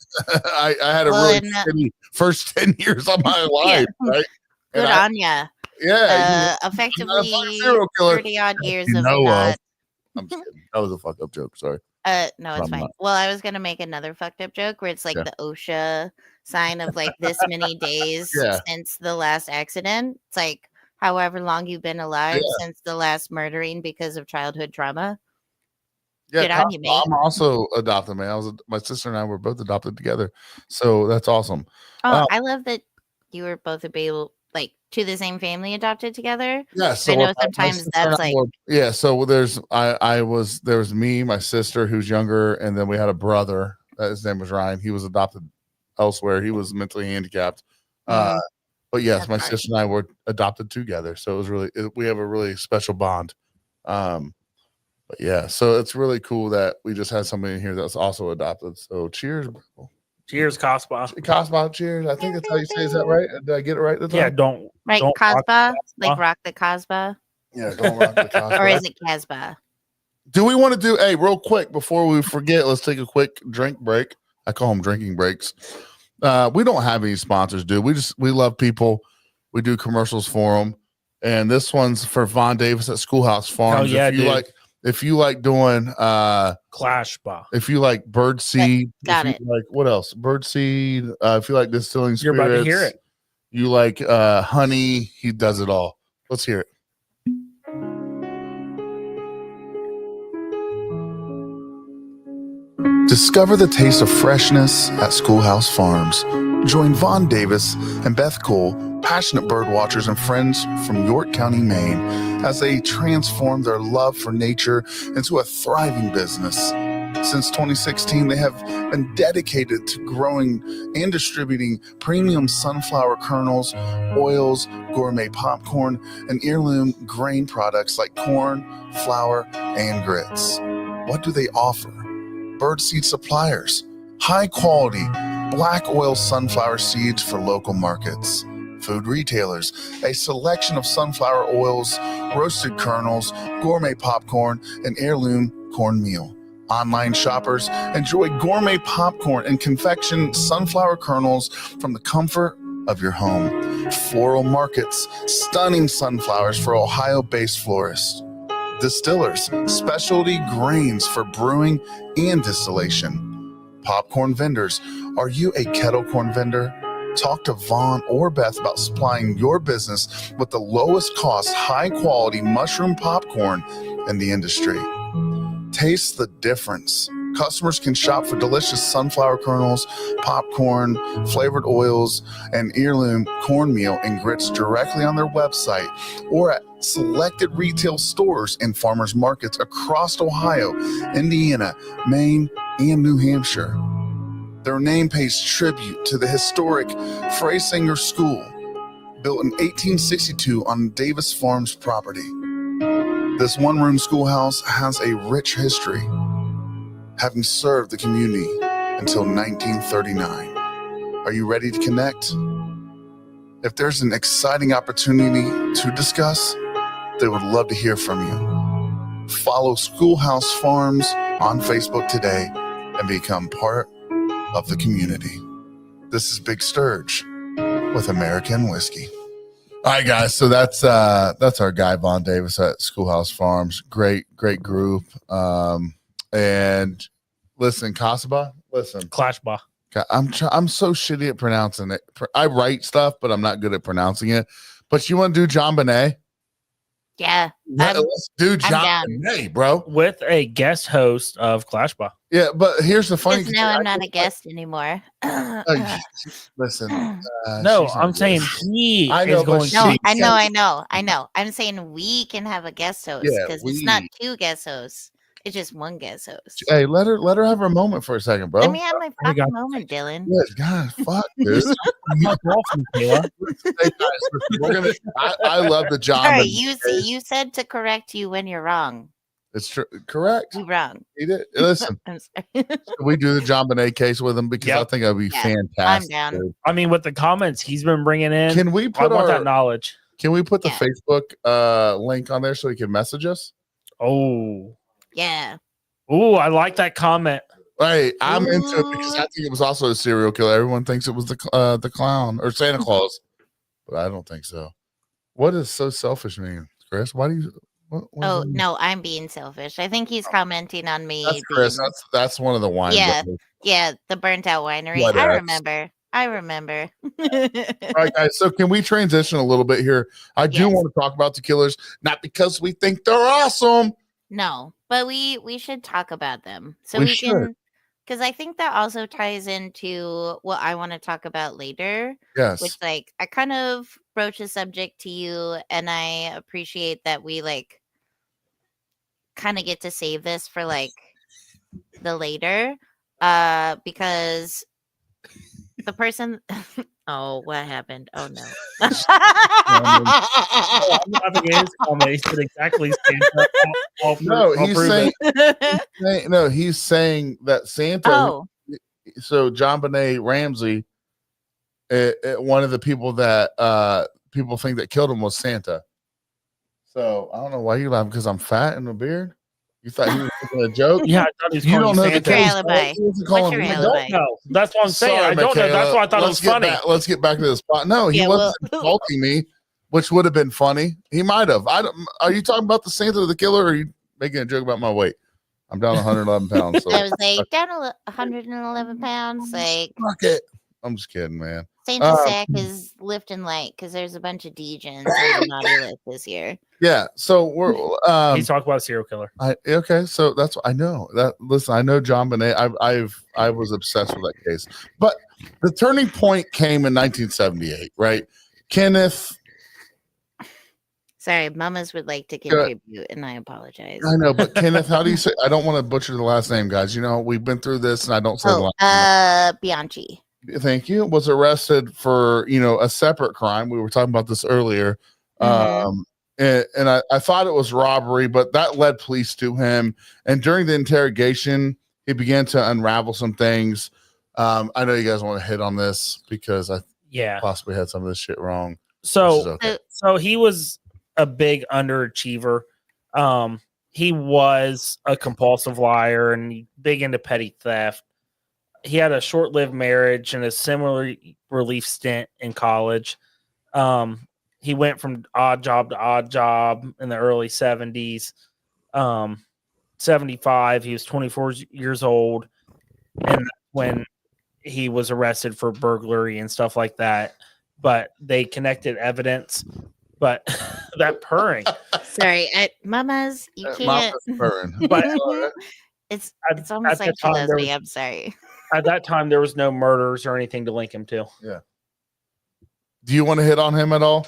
I had a Well, really and, shitty first 10 years of my life, right? Good on ya. Yeah, Effectively serial killer 30 odd years you of know not. of. I'm just kidding. That was a fucked up joke. Sorry. No, it's I'm fine. not. Well, I was gonna make another fucked up joke where it's like Yeah. the OSHA sign of like this many days Yeah. since the last accident. It's like however long you've been alive Yeah. since the last murdering because of childhood trauma. Yeah, Good on you, mate. I'm also adopted, man. My sister and I were both adopted together, so that's awesome. Oh, I love that you were both able like to the same family adopted together. Yeah, so I know my sometimes sister that's and I like were- yeah. So there was me, my sister who's younger, and then we had a brother. His name was Ryan. He was adopted elsewhere. He was mentally handicapped. But yes, That's my hard. sister and I were adopted together, so it was really we have a really special bond. But yeah, so it's really cool that we just had somebody in here that's also adopted. So cheers, bro. Cheers, Cospa. Cosmo, cheers. I think that's how you say. Is that right? Did I get it right? Yeah, don't right, don't rock Casbah, the like rock the Casbah, Yeah, don't rock the Cosmo. or is it Casbah? Do we want to do real quick before we forget? Let's take a quick drink break. I call them drinking breaks. We don't have any sponsors, dude. We love people. We do commercials for them, and this one's for Von Davis at Schoolhouse Farms. yeah, if you like doing Clash Bar. if you like bird seed, Got if it. you like what else? Bird seed. If you like distilling spirits, You're about to hear it. You like honey. He does it all. Let's hear it. Discover the taste of freshness at Schoolhouse Farms. Join Von Davis and Beth Cole, passionate bird watchers and friends from York County, Maine, as they transform their love for nature into a thriving business. Since 2016, they have been dedicated to growing and distributing premium sunflower kernels, oils, gourmet popcorn, and heirloom grain products like corn, flour, and grits. What do they offer? Birdseed suppliers, high quality black oil sunflower seeds for local markets, food retailers, a selection of sunflower oils, roasted kernels, gourmet popcorn, and heirloom cornmeal. Online shoppers enjoy gourmet popcorn and confection sunflower kernels from the comfort of your home. Floral markets, stunning sunflowers for Ohio-based florists. Distillers, specialty grains for brewing and distillation. Popcorn vendors, are you a kettle corn vendor? Talk to Vaughn or Beth about supplying your business with the lowest cost, high quality mushroom popcorn in the industry. Taste the difference. Customers can shop for delicious sunflower kernels, popcorn, flavored oils, and heirloom cornmeal and grits directly on their website or at selected retail stores and farmers markets across Ohio, Indiana, Maine, and New Hampshire. Their name pays tribute to the historic Freysinger School, built in 1862 on Davis Farms property. This one-room schoolhouse has a rich history, having served the community until 1939. Are you ready to connect? If there's an exciting opportunity to discuss, they would love to hear from you. Follow Schoolhouse Farms on Facebook today and become part of the community. This is Big Sturge with American Whiskey. All right, guys. So that's our guy Von Davis at Schoolhouse Farms. Great group. And listen, Casbah, listen. Clash Bar. I'm so shitty at pronouncing it. I write stuff, but I'm not good at pronouncing it. But you want to do John Bonet? Yeah. Let's do John down. Bonet, bro. With a guest host of Clash Bar. Yeah, but here's the funny Because thing. now I'm not a guest anymore. Listen. No, she's I'm not saying good. he I know, is but going she- No, to. I know. I'm saying we can have a guest host Yeah, because it's not we. two guest hosts. It's just one guest host. Hey, let her have her moment for a second, bro. Let me have my I got fucking moment, Dylan. Yes, God, fuck, dude. Fuck off, Michaela. Hey, guys, we're gonna. I love the John. All right, Bonet you said to correct you when you're wrong. It's true. Correct. You wrong. He did. Listen, I'm sorry. we do the John Bonet case with him because I Yep. think that'd be Yeah, fantastic. I'm down. dude. I mean, with the comments he's been bringing in, Can we I put want that our knowledge. Can we put the Yeah. Facebook link on there so he can message us? Oh, Yeah. Ooh, I like that comment. Right, I'm into it because I think it was also a serial killer. Everyone thinks it was the clown or Santa Claus, but I don't think so. What does so selfish mean, Chris? Why do you? What does Oh that mean? no, I'm being selfish. I think he's commenting on me. That's Chris. being- That's one of the wine. yeah, brothers. yeah, the burnt out winery. What I else? remember. I remember. All right, guys. So can we transition a little bit here? I do Yes. want to talk about the killers, not because we think they're awesome. No, but we should talk about them so We we should. can, because I think that also ties into what I want to talk about later. Yes. Which, like, I kind of broach a subject to you, and I appreciate that we like kind of get to save this for like the later, because the person. Oh, what happened? Oh no. I'm laughing at his comment. He said exactly Santa. No, I'll he's prove saying it. no. He's saying that Santa. Oh, So John Benet Ramsey, one of the people that people think that killed him was Santa. So I don't know why you laugh because I'm fat and a beard. You thought he was making a joke? Yeah, I thought he was You calling don't know the What's your killer's alibi? fault? He wasn't What's calling your me. I alibi? don't know. That's what I'm saying. Sorry, I don't know. That's why I thought it was funny. Let's get back to the spot. No, he Yeah, wasn't well- insulting me, which would have been funny. He might have. I don't. Are you talking about the Santa of the killer, or are you making a joke about my weight? I'm down 111 pounds. So I was like down 111 pounds. Like fuck it. I'm just kidding, man. Santa Sack is lifting light because there's a bunch of degens on the naughty list this year. Yeah. So we're He's talking about a serial killer. okay. So that's I know that. Listen, I know John Benet. I was obsessed with that case, but the turning point came in 1978, right? Kenneth. Sorry, mamas would like to contribute, and I apologize. I know, but Kenneth, how do you say? I don't want to butcher the last name, guys. You know, we've been through this, and I don't say the last name. Bianchi. Thank you. Was arrested for a separate crime. We were talking about this earlier. Mhm. And I thought it was robbery, but that led police to him. And during the interrogation, he began to unravel some things. I know you guys want to hit on this because I possibly had some of this shit wrong. So, Okay. so he was a big underachiever. He was a compulsive liar and big into petty theft. He had a short-lived marriage and a similar relief stint in college. He went from odd job to odd job in the early 70s. 75, he was 24 years old. And that's when he was arrested for burglary and stuff like that. But they connected evidence. But that purring. Sorry, mamas, you can't. Mama's purring. But it's almost like she loves me. I'm sorry. At that time, there was no murders or anything to link him to. Yeah. Do you want to hit on him at all?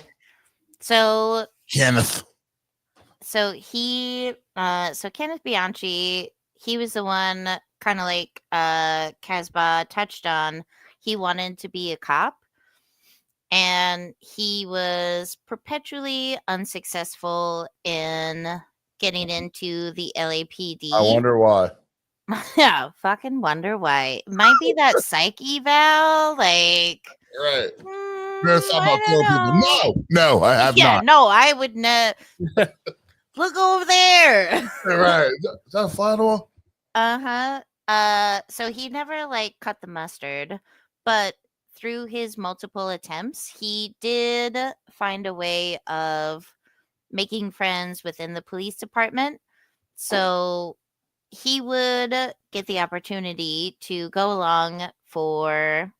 So Kenneth. So Kenneth Bianchi, he was the one kind of like Casbah touched on. He wanted to be a cop, and he was perpetually unsuccessful in getting into the LAPD. I wonder why. Yeah, fucking wonder why. Might be that psych eval, like. Right. You're about killing people. No, I have not. No, I would not. Look over there. Right. Is that a fly door? So he never like cut the mustard, but through his multiple attempts, he did find a way of making friends within the police department. So he would get the opportunity to go along for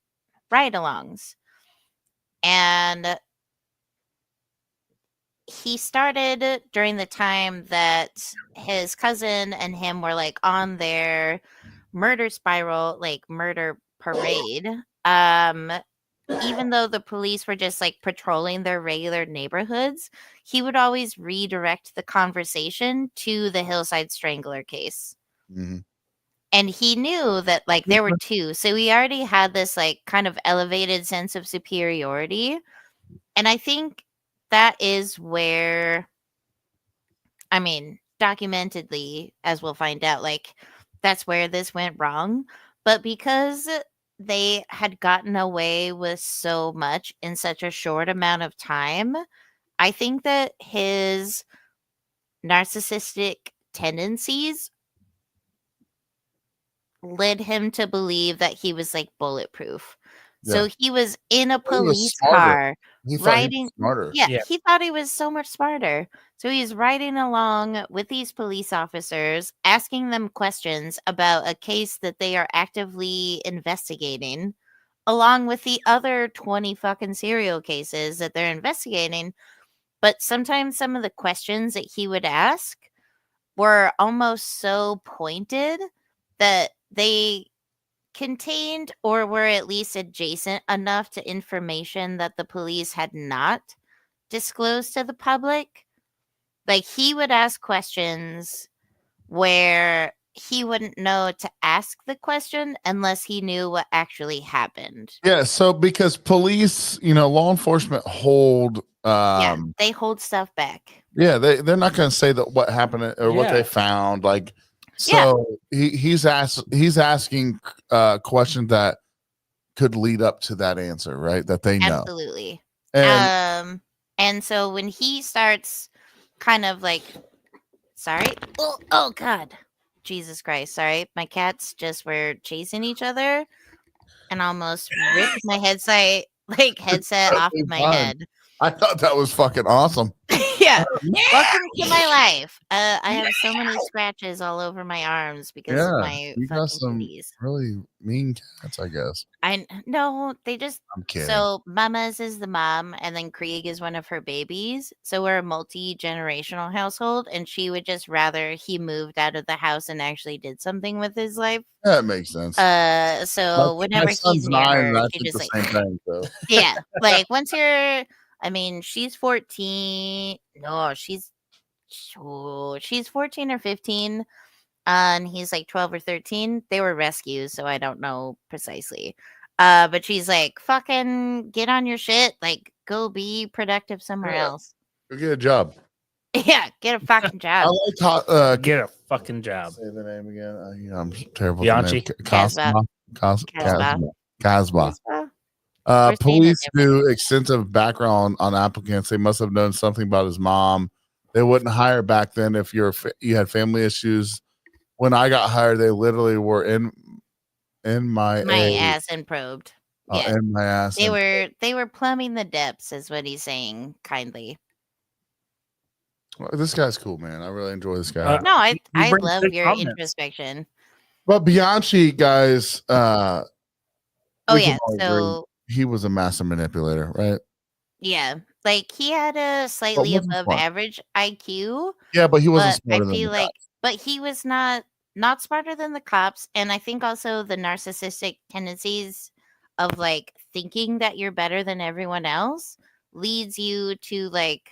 ride-alongs. And he started during the time that his cousin and him were like on their murder spiral, like murder parade. Even though the police were just like patrolling their regular neighborhoods, he would always redirect the conversation to the Hillside Strangler case. Mm-hmm. And he knew that like there were two. So he already had this like kind of elevated sense of superiority. And I think that is where, I mean, documentedly, as we'll find out, like that's where this went wrong. But because they had gotten away with so much in such a short amount of time, I think that his narcissistic tendencies led him to believe that he was like bulletproof. So Yeah. he was in a He was police smarter. car He thought he was riding. smarter. Yeah, Yeah. he thought he was so much smarter. So he's riding along with these police officers, asking them questions about a case that they are actively investigating, along with the other 20 fucking serial cases that they're investigating. But sometimes some of the questions that he would ask were almost so pointed that they contained or were at least adjacent enough to information that the police had not disclosed to the public. Like, he would ask questions where he wouldn't know to ask the question unless he knew what actually happened. Yeah. So because police, law enforcement hold. Yeah, they hold stuff back. Yeah, they're not going to say that what happened or what they Yeah. found. Like, so he's asking questions that could lead up to that answer, right? That they know. Absolutely. And And so when he starts kind of like, sorry, oh God, Jesus Christ, sorry, my cats just were chasing each other and almost ripped my headset off of my fine. head. I thought that was fucking awesome. Yeah. Welcome to my life. I have so many scratches all over my arms because of my you got fucking some kitties. really mean cats, I guess. No, they just. I'm kidding. So Mama's is the mom, and then Krieg is one of her babies. So we're a multi-generational household, and she would just rather he moved out of the house and actually did something with his life. That makes sense. So whenever he's son's near 9, her, and I she think just the like, same thing. So yeah, like once you're, I mean, she's 14. No, she's 14 or 15. And he's like 12 or 13. They were rescues, so I don't know precisely. But she's like, fucking get on your shit. Like, go be productive somewhere else. go get a job. Yeah, get a fucking I job. like how Get a fucking job. say the name again. I'm terrible. Bianchi? With the name. Casbah. Casbah. We're saying it Police differently. knew extensive background on applicants. They must have known something about his mom. They wouldn't hire back then if you had family issues. When I got hired, they literally were in my ass and probed. Yeah, in my ass. they were plumbing the depths, is what he's saying kindly. This guy's cool, man. I really enjoy this guy. No, I brings love good your comments. introspection. But Bianchi, guys, Oh we can yeah, all agree, so he was a master manipulator, right? yeah, like he had a slightly wasn't above smart. average IQ. Yeah, but he wasn't But smarter I than feel the like, cops. but he was not smarter than the cops, and I think also the narcissistic tendencies of like thinking that you're better than everyone else leads you to like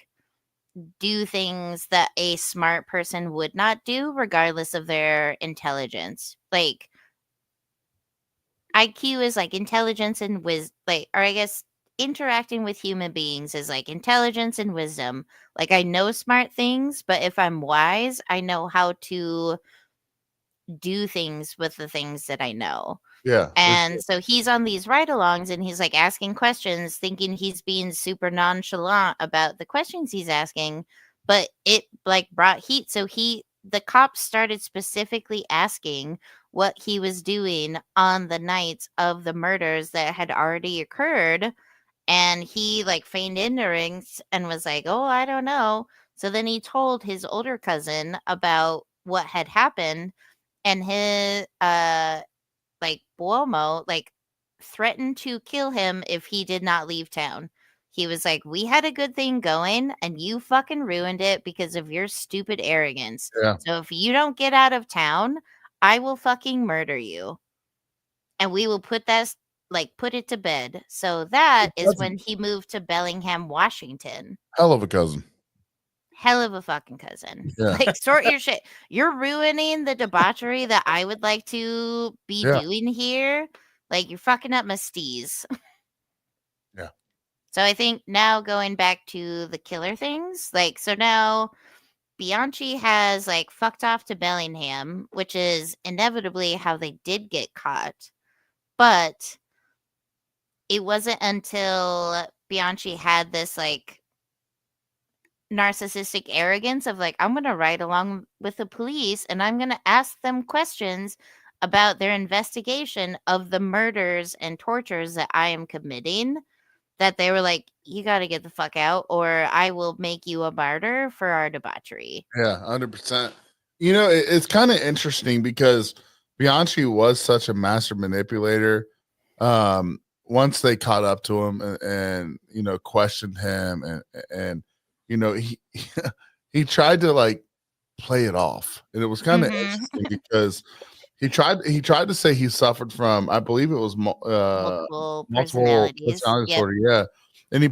do things that a smart person would not do, regardless of their intelligence. Like IQ is like intelligence and wisdom, like, or I guess interacting with human beings is like intelligence and wisdom. Like, I know smart things, but if I'm wise, I know how to do things with the things that I know. Yeah. And so he's on these ride-alongs and he's like asking questions, thinking he's being super nonchalant about the questions he's asking, but it like brought heat. So the cops started specifically asking what he was doing on the nights of the murders that had already occurred. And he like feigned ignorance and was like, oh, I don't know. So then he told his older cousin about what had happened, and his like Buomo like threatened to kill him if he did not leave town. He was like, we had a good thing going and you fucking ruined it because of your stupid arrogance. Yeah. So if you don't get out of town, I will fucking murder you. And we will put it to bed. So that is when he moved to Bellingham, Washington. Hell of a cousin. Hell of a fucking cousin. Yeah. Like, sort your shit. You're ruining the debauchery that I would like to be doing here. Like, you're fucking up my steez. Yeah. So I think now going back to the killer things, like, so now Bianchi has like fucked off to Bellingham, which is inevitably how they did get caught. But it wasn't until Bianchi had this like narcissistic arrogance of like, I'm going to ride along with the police and I'm going to ask them questions about their investigation of the murders and tortures that I am committing, that they were like, you got to get the fuck out or I will make you a martyr for our debauchery. Yeah, 100%. You know, it's kind of interesting because Bianchi was such a master manipulator. Once they caught up to him and you know, questioned him and you know, he tried to like play it off. And it was kind of interesting because he tried to say he suffered from, I believe it was Multiple multiple personalities. personality Yep. disorder, yeah. And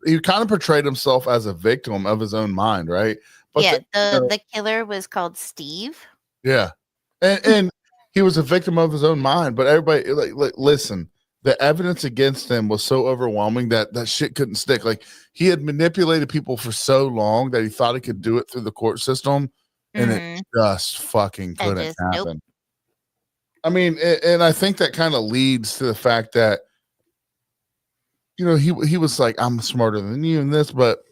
he kind of portrayed himself as a victim of his own mind, right? But Yeah, you know, the killer was called Steve. yeah, and he was a victim of his own mind. But everybody, like, listen, the evidence against him was so overwhelming that that shit couldn't stick. Like, he had manipulated people for so long that he thought he could do it through the court system, and Mhm. it just fucking And couldn't just, happen. nope. I mean, and I think that kind of leads to the fact that, you know, he was like, I'm smarter than you in this, but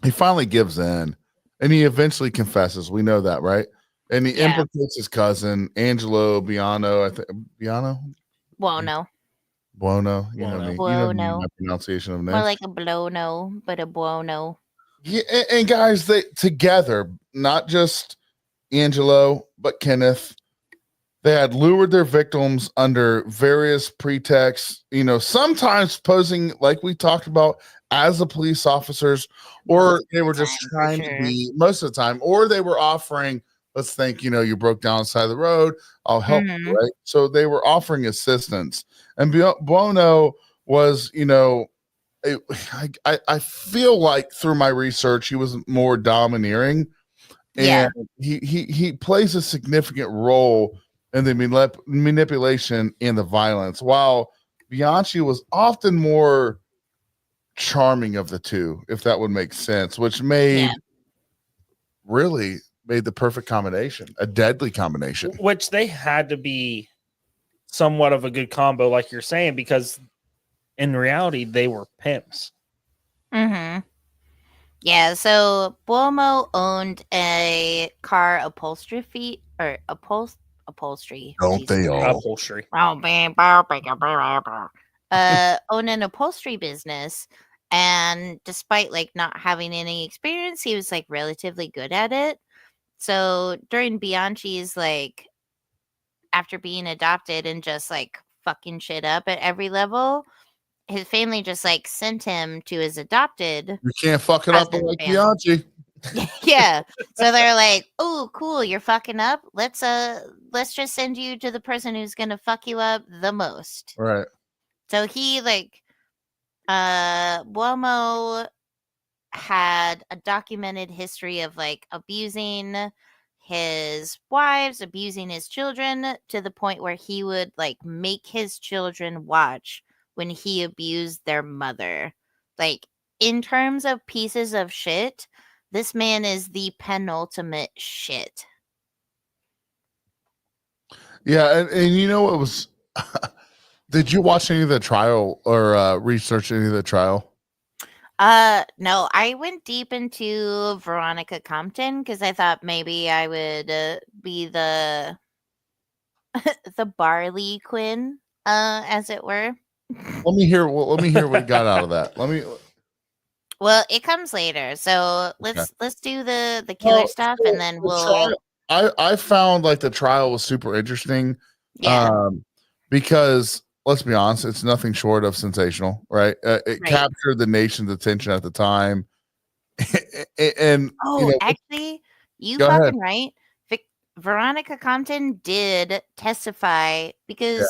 he finally gives in and he eventually confesses. We know that, right? And he Yeah. implicates his cousin, Angelo Biano. I think Biano? Well, no. Buono. You know me. You know me, Buono. my pronunciation of More names. like a blono, but a buono. Yeah, and guys, they together, not just Angelo, but Kenneth. They had lured their victims under various pretexts, you know, sometimes posing, like we talked about, as the police officers, or they were just time, for trying to sure. be, most of the time, or they were offering, let's think, you know, you broke down the side of the road, I'll help you, Mhm. right? So they were offering assistance. And Buono was, you know, I feel like through my research, he was more domineering. Yeah. And he plays a significant role in the manipulation and the violence, while Bianchi was often more charming of the two, if that would make sense, which Yeah. really made the perfect combination, a deadly combination. Which they had to be somewhat of a good combo, like you're saying, because in reality they were pimps. Mm-hmm. Yeah, so Buomo owned a car upholstery upholstery. Don't Jesus they Christ. all? Upholstery. Owned an upholstery business, and despite like not having any experience, he was like relatively good at it. So during Bianchi's like after being adopted and just like fucking shit up at every level, his family just like sent him to his adopted You can't fuck it up cousin like family. Bianchi. Yeah. So they're like, "Oh, cool, you're fucking up. Let's just send you to the person who's going to fuck you up the most." Right. So he like Buomo had a documented history of like abusing his wives, abusing his children to the point where he would like make his children watch when he abused their mother. Like, in terms of pieces of shit, this man is the penultimate shit. Yeah, and you know what was did you watch any of the trial or research any of the trial? No, I went deep into Veronica Compton because I thought maybe I would be the the barley quinn, as it were. Let me hear what he got out of that. Let me Well, it comes later, so let's do the killer Well, stuff, so and then the we'll I found like the trial was super interesting. yeah, Because let's be honest, it's nothing short of sensational, right? It right. captured the nation's attention at the time. And Oh, you know, actually, you go fucking ahead. right. Veronica Compton did testify because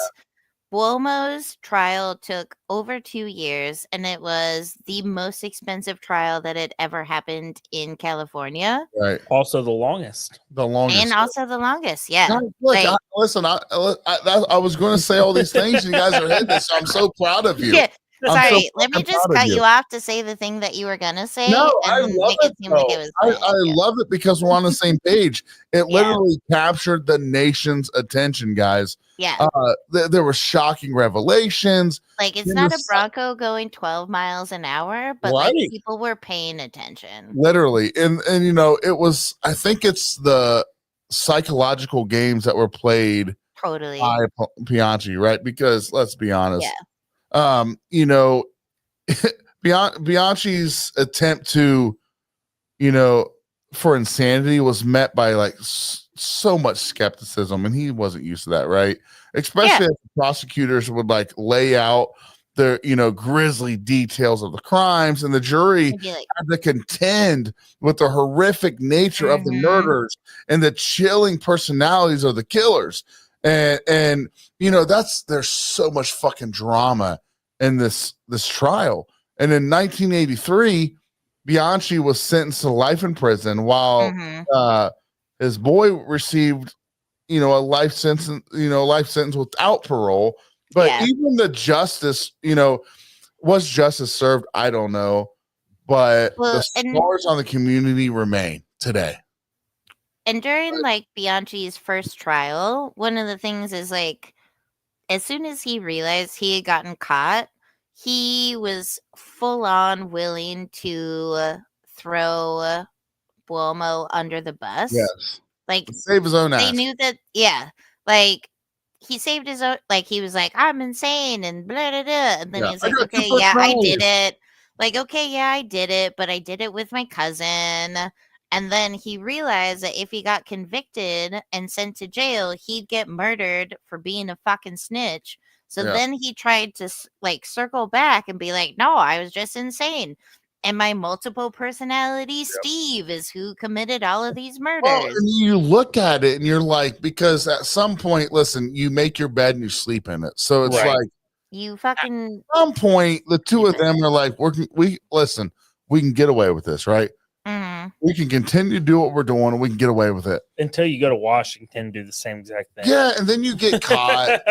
Buomo's trial took over 2 years, and it was the most expensive trial that had ever happened in California, Right. Also the longest. The longest. and also the longest. Yeah. Guys, look, Like, I was going to say all these things, and you guys are hitting this. So I'm so proud of you. yeah. I'm so Sorry, let me fucking just proud of cut you off to say the thing that you were gonna say, No, I and love make it. it seem like it Though. was I yeah. love it because we're on the same page. It Yeah. literally captured the nation's attention, guys. Yeah. There were shocking revelations. Like, it's in not the a Bronco going 12 miles an hour, but like Right. people were paying attention. Literally, and you know, it was. I think it's the psychological games that were played Totally. Bianchi, right? Because let's be honest, Yeah. you know, Bianchi's attempt to, you know, for insanity was met by like so much skepticism, and he wasn't used to that, right? Especially as prosecutors would like lay out the, you know, grisly details of the crimes, and the jury I'd be like, had to contend with the horrific nature of the Mhm. murders and the chilling personalities of the killers. And you know, there's so much fucking drama in this trial. And in 1983, Bianchi was sentenced to life in prison while Mhm. his boy received, you know, a life sentence without parole. But Yeah. even the justice, you know, was justice served? I don't know. But the Well, scars on the community remain today. and during like Bianchi's first trial, one of the things is like, as soon as he realized he had gotten caught, he was full on willing to throw Buomo under the bus. Yes. Like, To save his own they ass. knew that, yeah. Like, he saved his own, like, he was like, I'm insane and blah, blah, blah. And then Yeah. he was I like, got two okay, yeah, I did personalities. it. Like, okay, yeah, I did it, but I did it with my cousin. And then he realized that if he got convicted and sent to jail, he'd get murdered for being a fucking snitch. So Yeah. then he tried to like circle back and be like, no, I was just insane. And my multiple personality Steve is who committed all of these Well, murders. and you look at it and you're like, because at some point, listen, you make your bed and you sleep in it. So it's Right. like, You fucking at some point, the two of Stupid. them are like, we can get away with this, right? Mhm. We can continue to do what we're doing and we can get away with it. Until you go to Washington and do the same exact thing. Yeah, and then you get caught.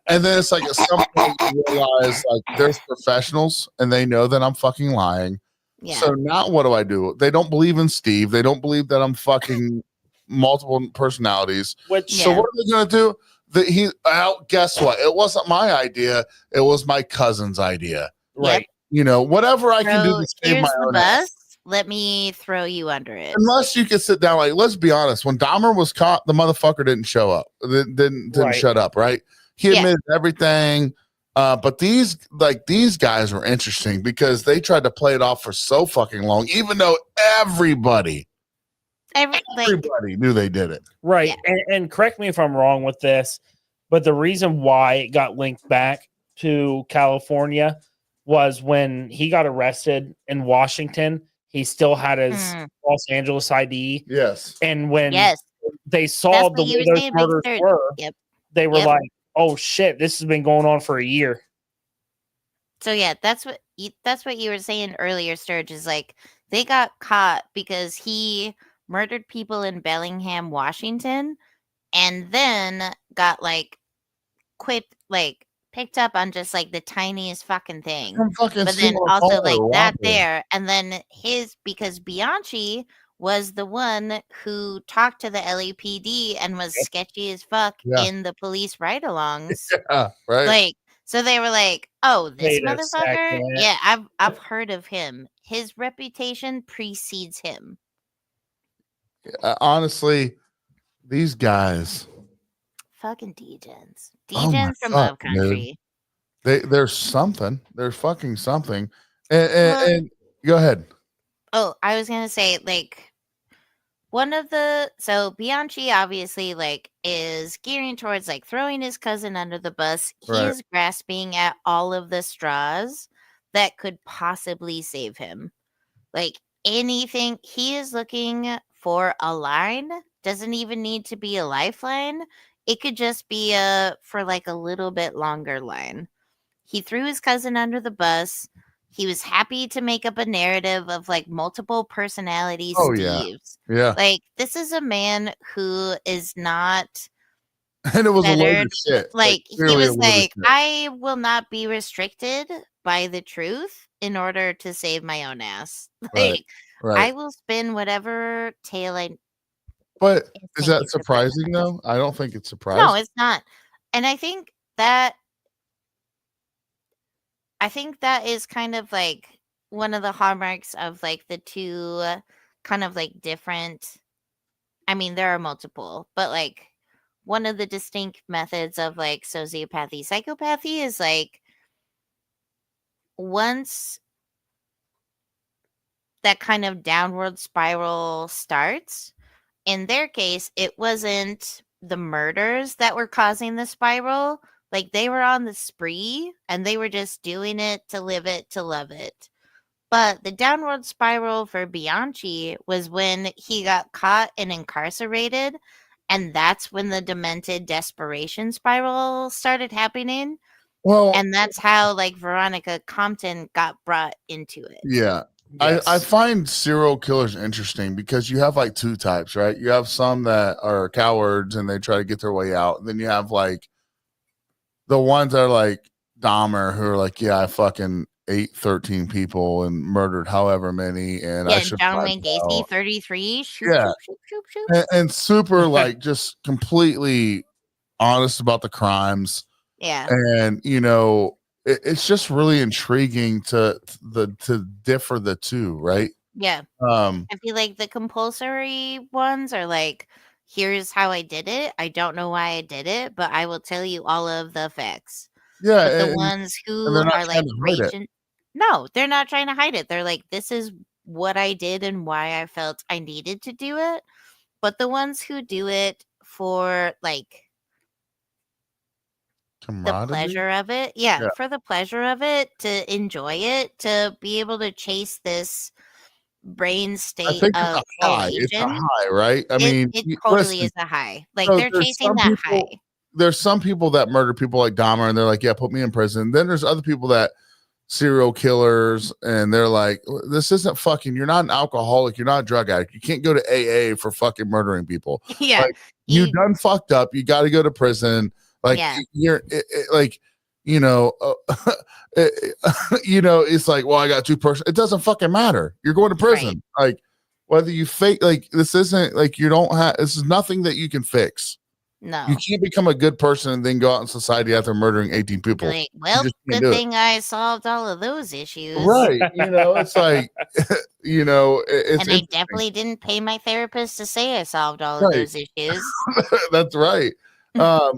And then it's like at some point you realize like there's professionals and they know that I'm fucking lying. Yeah. So now what do I do? They don't believe in Steve. They don't believe that I'm fucking multiple personalities. Which So Yeah. what are they gonna do? Guess what? It wasn't my idea. It was my cousin's idea. right. You know, whatever I can do So to save here's my the own ass. bus. Let me throw you under it. Unless you could sit down, like, let's be honest. When Dahmer was caught, the motherfucker didn't show up. Didn't Right. shut up, right? He Yeah. admitted everything. But these guys were interesting because they tried to play it off for so fucking long, even though everybody knew they did it. Right. Yeah. And correct me if I'm wrong with this, but the reason why it got linked back to California was when he got arrested in Washington, he still had his Los Angeles ID. Yes. And when Yes. they saw That's the what you way were those saying, Big murders Third. were, Yep. they were Yep. like, oh shit, this has been going on for a year. So yeah, that's what you were saying earlier, Sturge, is like they got caught because he murdered people in Bellingham, Washington, and then got like picked up on just like the tiniest fucking thing. Some fucking But then single also caller like that robbery. there, and then because Bianchi was the one who talked to the LAPD and was sketchy as fuck Yeah. in the police ride-alongs. Yeah, right. Like, so they were like, "Oh, this Wait a motherfucker? second. Yeah, I've heard of him. His reputation precedes him." Honestly, these guys, Fucking degens. Oh my Degens from God, Love Country. there's something. There's fucking something. Well- And go ahead. Oh, I was gonna say, like, so Bianchi obviously like is gearing towards like throwing his cousin under the bus. He Right. is grasping at all of the straws that could possibly save him. Like anything, he is looking for a line. Doesn't even need to be a lifeline. It could just be for like a little bit longer line. He threw his cousin under the bus. He was happy to make up a narrative of like multiple personality Oh, yeah. Steves. Yeah. Like, this is a man who is not And it was a load fettered. of shit. Like, he clearly a was load of like, shit. I will not be restricted by the truth in order to save my own ass. Like, Right. I will spin whatever tale I But is think that it's the surprising best. though? I don't think it's surprising. No, it's not. And I think that is kind of like one of the hallmarks of like the two kind of like different. I mean, there are multiple, but like one of the distinct methods of like sociopathy, psychopathy is like once that kind of downward spiral starts, in their case, it wasn't the murders that were causing the spiral. Like they were on the spree and they were just doing it to live it, to love it. But the downward spiral for Bianchi was when he got caught and incarcerated. And that's when the demented desperation spiral started happening. Well, And that's how like Veronica Compton got brought into it. yeah. Yes. I find serial killers interesting because you have like two types, right? You have some that are cowards and they try to get their way out. And then you have like the ones that are like Dahmer who are like, yeah, I fucking ate 13 people and murdered however many. And I Yeah, should John find Wayne Gacy, out. 33. Shoop, Yeah. shoop, shoop, shoop, shoop. And super like just completely honest about the crimes. Yeah. And, you know, it's just really intriguing to differ the two, right? Yeah. Um, I feel like the compulsory ones are like, here's how I did it. I don't know why I did it, but I will tell you all of the facts. yeah, But the ones and who they're not are trying like to hide it. raging, no, they're not trying to hide it. They're like, this is what I did and why I felt I needed to do it. But the ones who do it for like the Camaraderie. pleasure of it, yeah, Yeah. for the pleasure of it, to enjoy it, to be able to chase this brain I state think it's of a high. It's a elation. high, right? I mean, It totally listen. is a high. Like So they're chasing that high. there's some people that murder people like Dahmer, and they're like, yeah, put me in prison. Then there's other people that serial killers, and they're like, this isn't fucking. You're not an alcoholic. You're not a drug addict. You can't go to AA for fucking murdering people. Yeah. Like, you done fucked up. You got to go to prison. Like Yeah. you're like, you know, you know, it's like, well, I got two person. It doesn't fucking matter. You're going to prison. Like whether you fake, like this isn't like you don't have. This is nothing that you can fix. No. You can't become a good person and then go out in society after murdering 18 people. Like, well, just can't good do it. thing I solved all of those issues. Right. You know, it's like, you know, it's And I definitely didn't pay my therapist to say I solved all of Right. those issues. That's right.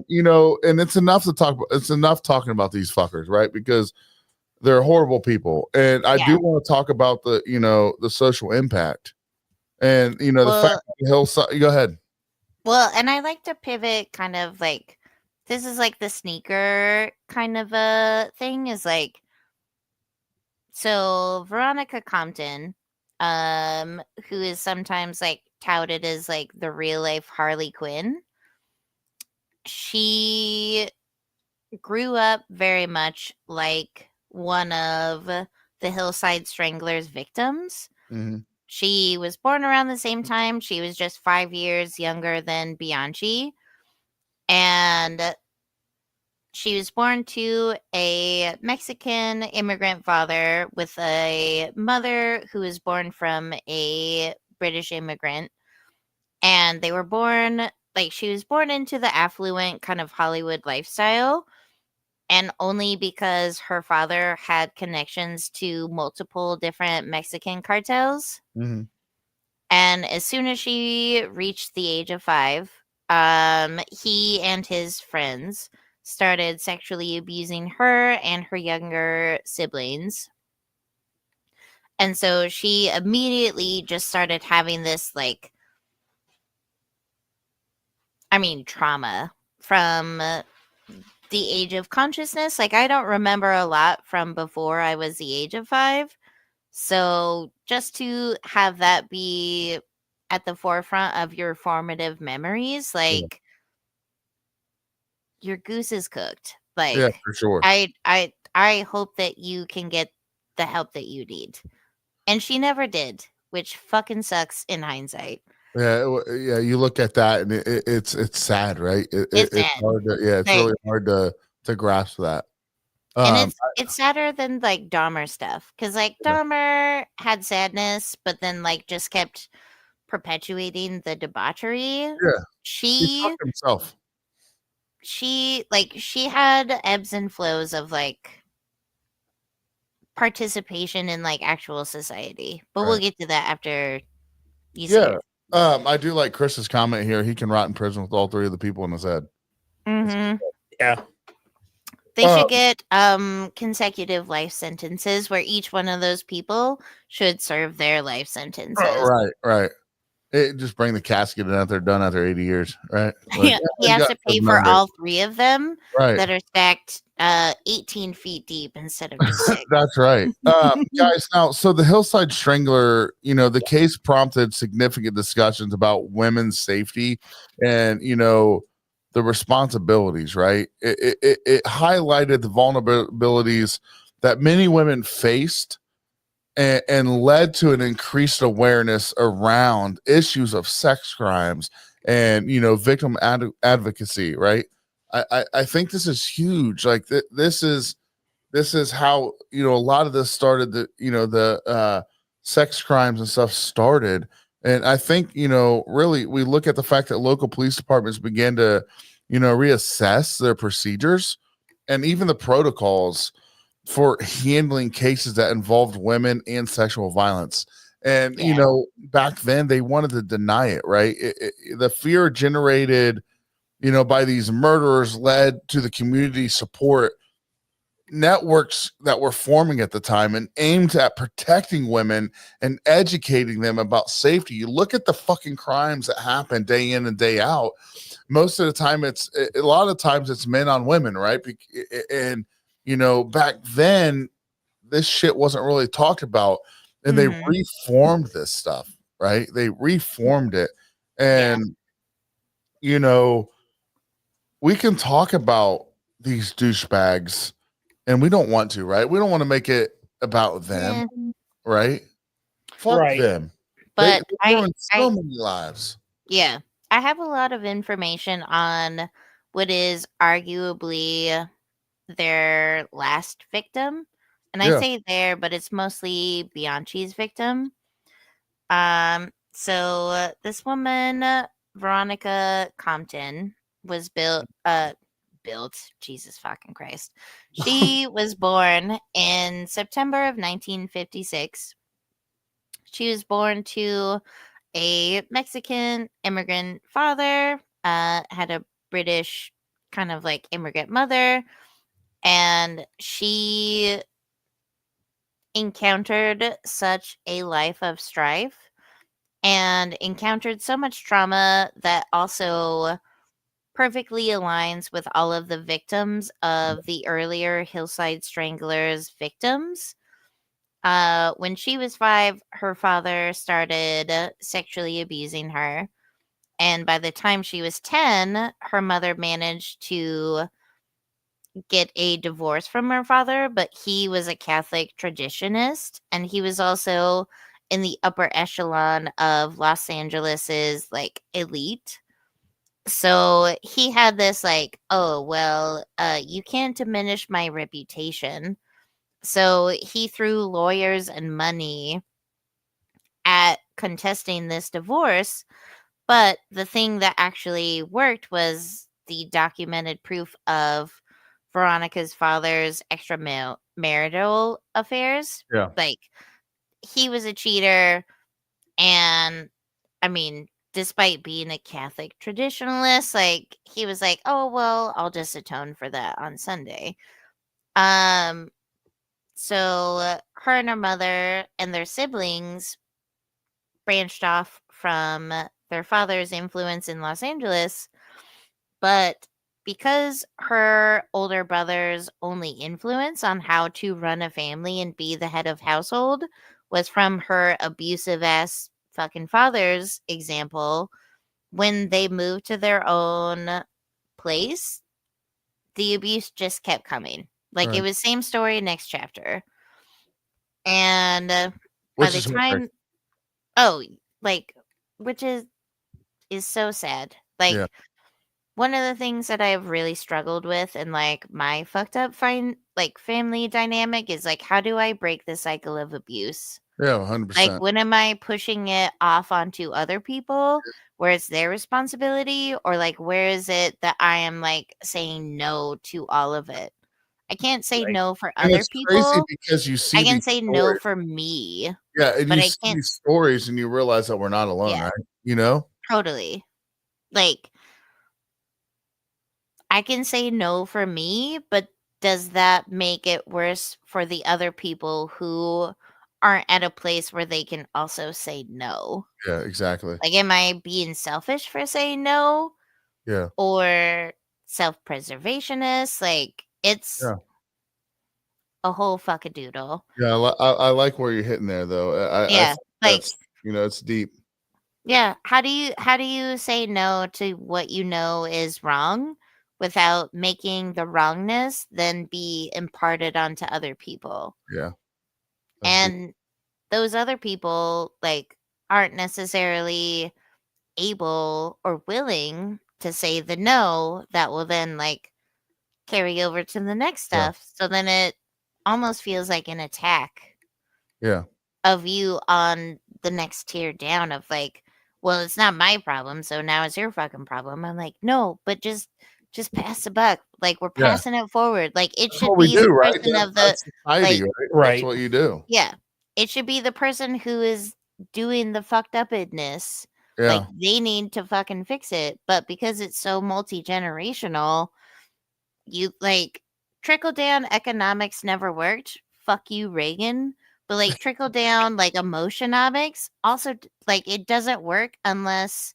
You know, and it's enough to talk about. It's enough talking about these fuckers, right? Because they're horrible people. And I do want to talk about the, you know, the social impact. And, you know, the fact that Hillside, go ahead. Well, and I like to pivot kind of like, this is like the sneaker kind of a thing is like, so Veronica Compton, who is sometimes like touted as like the real life Harley Quinn, she grew up very much like one of the Hillside Strangler's victims. Mm-hmm. She was born around the same time. She was just 5 years younger than Bianchi. And she was born to a Mexican immigrant father with a mother who was born from a British immigrant. And they were born, like, she was born into the affluent kind of Hollywood lifestyle. And only because her father had connections to multiple different Mexican cartels. Mm-hmm. And as soon as she reached the age of 5, he and his friends started sexually abusing her and her younger siblings. And so she immediately just started having this, like, trauma from the age of consciousness. Like, I don't remember a lot from before I was the age of 5. So just to have that be at the forefront of your formative memories, like your goose is cooked. Like, yeah, for sure. I hope that you can get the help that you need. And she never did, which fucking sucks in hindsight. Yeah, yeah. You look at that, and it's sad, right? It's sad. Hard to, it's like, really hard to grasp that. And it's sadder than like Dahmer stuff, because like Dahmer had sadness, but then like just kept perpetuating the debauchery. Yeah, he fucked himself. She had ebbs and flows of like participation in like actual society, but we'll get to that after you say it. I do like Chris's comment here. He can rot in prison with all three of the people in his head. Mm-hmm. Yeah. They should get consecutive life sentences where each one of those people should serve their life sentences. Right. Just bring the casket in after they're done after 80 years, right? He has to pay for all three of them Right. that are stacked 18 feet deep instead of just 6. That's right. Guys, now, so the Hillside Strangler, the case prompted significant discussions about women's safety and, the responsibilities, right? It highlighted the vulnerabilities that many women faced and led to an increased awareness around issues of sex crimes and, victim advocacy, right? I think this is huge. Like this is how a lot of this started. The sex crimes and stuff started, and I think really we look at the fact that local police departments began to reassess their procedures and even the protocols for handling cases that involved women and sexual violence. And back then they wanted to deny it, right? The fear generated by these murderers led to the community support networks that were forming at the time and aimed at protecting women and educating them about safety. You look at the fucking crimes that happen day in and day out. Most of the time, it's a lot of times it's men on women, right? And back then, this shit wasn't really talked about, and they reformed this stuff, right? They reformed it, and we can talk about these douchebags. And we don't want to, right? We don't want to make it about them, right? Fuck them. But they ruined so many lives. Yeah. I have a lot of information on what is arguably their last victim. And I say there, but it's mostly Bianchi's victim. So this woman, Veronica Compton, was built, Jesus fucking Christ. She was born in September of 1956. She was born to a Mexican immigrant father, had a British kind of like immigrant mother, and she encountered such a life of strife and encountered so much trauma that also perfectly aligns with all of the victims of the earlier Hillside Stranglers victims. When she was 5, her father started sexually abusing her. And by the time she was 10, her mother managed to get a divorce from her father, but he was a Catholic traditionist, and he was also in the upper echelon of Los Angeles's like elite. So he had this like, oh, well, you can't diminish my reputation. So he threw lawyers and money at contesting this divorce. But the thing that actually worked was the documented proof of Veronica's father's extramarital affairs. Yeah. Like, he was a cheater. And, I mean, despite being a Catholic traditionalist, like, he was like, oh, well, I'll just atone for that on Sunday. So her and her mother and their siblings branched off from their father's influence in Los Angeles, but because her older brother's only influence on how to run a family and be the head of household was from her abusive ass fucking father's example, when they moved to their own place, the abuse just kept coming. Like, it was same story, next chapter. And by the time, which is so sad. Like, one of the things that I've really struggled with in like my fucked up family dynamic is like, how do I break the cycle of abuse? Yeah, 100%. Like, when am I pushing it off onto other people where it's their responsibility, or like where is it that I am like saying no to all of it? I can't say Right. no for And other it's crazy people. because you see I can these say no stories. for me, Yeah, and but you I see can't. these stories and you realize that we're not alone, Yeah. right? You know? Totally. Like, I can say no for me, but does that make it worse for the other people who aren't at a place where they can also say no? Yeah, exactly. Like, am I being selfish for saying no Yeah. or self-preservationist? Like, it's Yeah. a whole fuckadoodle. Yeah, I like where you're hitting there though. I Yeah, think like, that's, you know, it's deep. yeah. How do you say no to what you know is wrong without making the wrongness then be imparted onto other people? Yeah. That's deep. And those other people like aren't necessarily able or willing to say the no that will then like carry over to the next Yeah. stuff. So then it almost feels like an attack Yeah. of you on the next tier down of like, well, it's not my problem, so now it's your fucking problem. I'm like, no, but just pass the buck. Like we're Yeah. passing it forward. Like it That's should what we be the do, right? person of the That's society, like, right? That's Right. what you do. yeah. It should be the person who is doing the fucked upness. Like Yeah. they need to fucking fix it. But because it's so multi-generational, you like trickle down economics never worked. Fuck you, Reagan. But like trickle down like emotionomics also like it doesn't work unless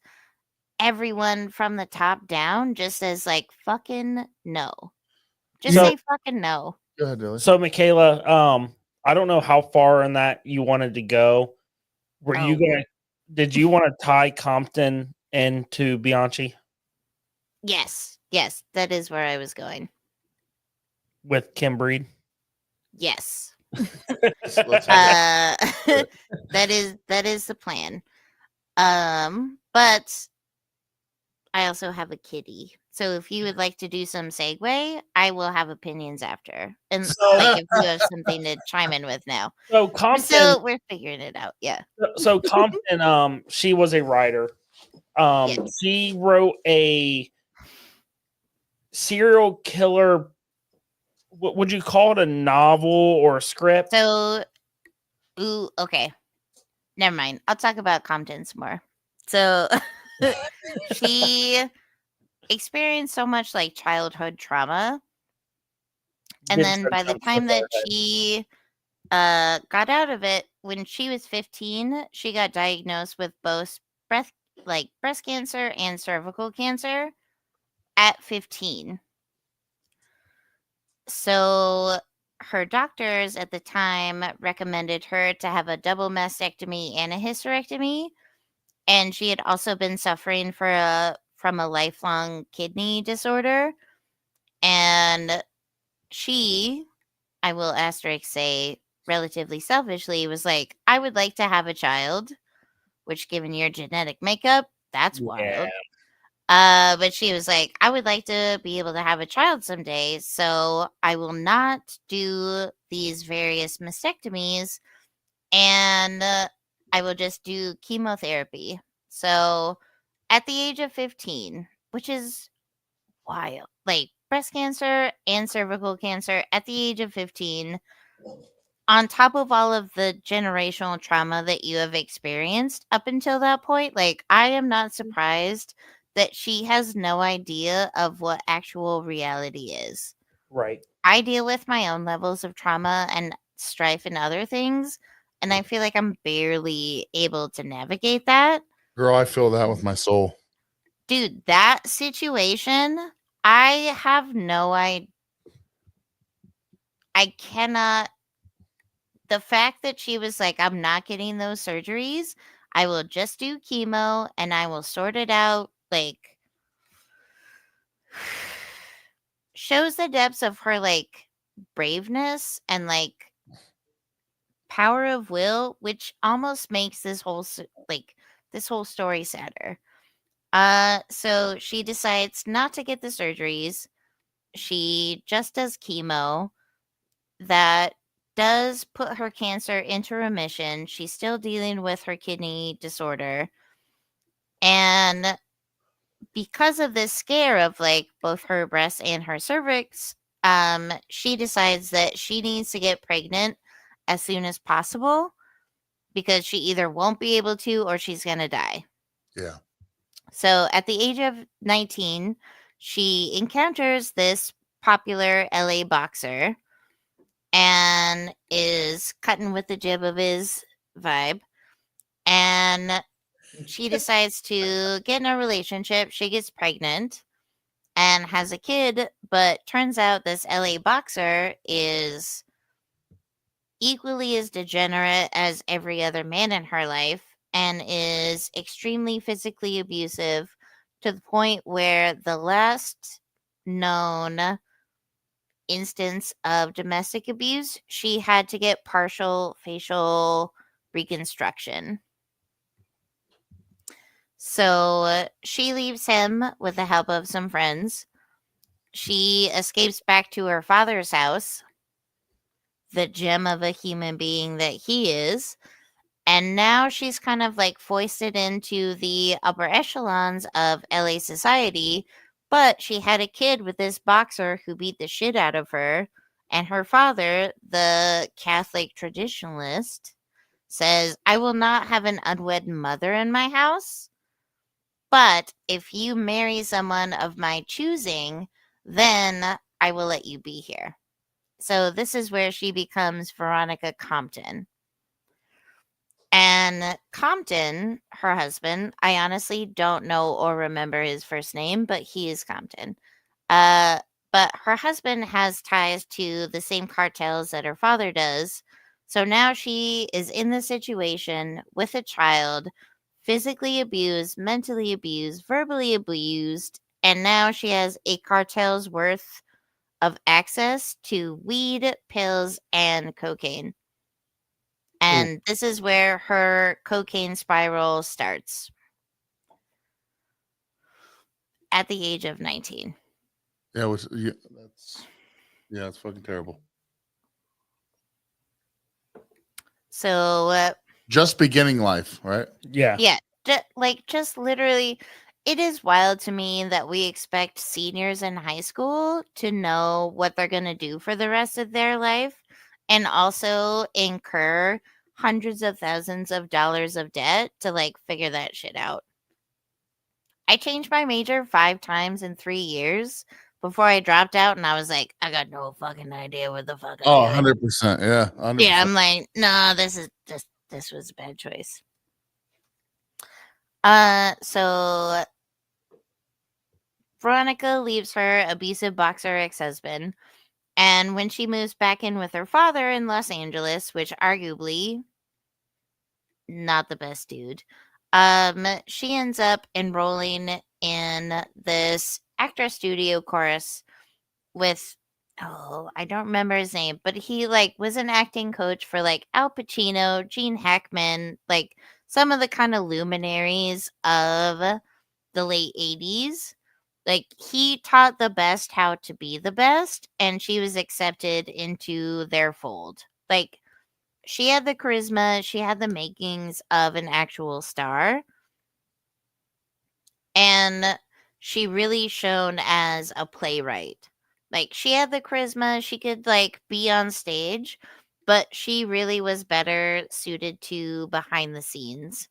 everyone from the top down just says like fucking no. Just So- say fucking no. Go ahead, Dilly. So, MyKala, I don't know how far in that you wanted to go. Were you Oh. gonna? Did you want to tie Compton into Bianchi Yes. Yes, that is where I was going. with Kim Breed? Yes. Let's have it. That is the plan. But I also have a kitty. So if you would like to do some segue, I will have opinions after. And like if you have something to chime in with now. So Compton. So we're figuring it out. Yeah. So Compton, she was a writer. Yes. She wrote a serial killer. What would you call it? A novel or a script? So ooh, okay. Never mind. I'll talk about Compton some more. So she experienced so much like childhood trauma. And Did then spend by the with time her that head. she got out of it, when she was 15, she got diagnosed with both breast cancer and cervical cancer at 15. So her doctors at the time recommended her to have a double mastectomy and a hysterectomy. And she had also been suffering from a lifelong kidney disorder. And she, I will asterisk say, relatively selfishly, was like, I would like to have a child, which given your genetic makeup, that's wild. But she was like, I would like to be able to have a child someday, so I will not do these various mastectomies, and I will just do chemotherapy. So at the age of 15, which is wild, like breast cancer and cervical cancer at the age of 15, on top of all of the generational trauma that you have experienced up until that point, like I am not surprised that she has no idea of what actual reality is. Right. I deal with my own levels of trauma and strife and other things, and I feel like I'm barely able to navigate that. Girl, I feel that with my soul. Dude, that situation, I have no idea. I cannot. The fact that she was like, I'm not getting those surgeries. I will just do chemo and I will sort it out. Like, shows the depths of her like braveness and like power of will, which almost makes this whole story sadder. So she decides not to get the surgeries. She just does chemo that does put her cancer into remission. She's still dealing with her kidney disorder. And because of this scare of like both her breasts and her cervix she decides that she needs to get pregnant as soon as possible because she either won't be able to or she's going to die. Yeah. So at the age of 19, she encounters this popular LA boxer and is cutting with the jib of his vibe. And she decides to get in a relationship. She gets pregnant and has a kid, but turns out this LA boxer is equally as degenerate as every other man in her life and is extremely physically abusive to the point where the last known instance of domestic abuse, she had to get partial facial reconstruction. So she leaves him with the help of some friends. She escapes back to her father's house, the gem of a human being that he is. And now she's kind of like foisted into the upper echelons of LA society. But she had a kid with this boxer who beat the shit out of her. And her father, the Catholic traditionalist, says, I will not have an unwed mother in my house. But if you marry someone of my choosing, then I will let you be here. So this is where she becomes Veronica Compton. And Compton, her husband, I honestly don't know or remember his first name, but he is Compton. But her husband has ties to the same cartels that her father does. So now she is in the situation with a child, physically abused, mentally abused, verbally abused, and now she has a cartel's worth of access to weed, pills, and cocaine. And this is where her cocaine spiral starts at the age of 19. Yeah, it's fucking terrible. So, Just beginning life, right? Yeah. yeah, just literally, it is wild to me that we expect seniors in high school to know what they're going to do for the rest of their life and also incur hundreds of thousands of dollars of debt to like figure that shit out. I changed my major 5 times in 3 years before I dropped out, and I was like, I got no fucking idea what the fuck Oh, I'm doing. 100%. Yeah. 100%. Yeah, I'm like, no, this was a bad choice. So Veronica leaves her abusive boxer ex-husband, and when she moves back in with her father in Los Angeles, which arguably not the best dude, she ends up enrolling in this actor studio course with I don't remember his name, but he like was an acting coach for like Al Pacino, Gene Hackman, like some of the kind of luminaries of the late 80s. Like he taught the best how to be the best, and she was accepted into their fold. Like she had the charisma, she had the makings of an actual star. And she really shone as a playwright. Like she had the charisma, she could like be on stage, but she really was better suited to behind the scenes.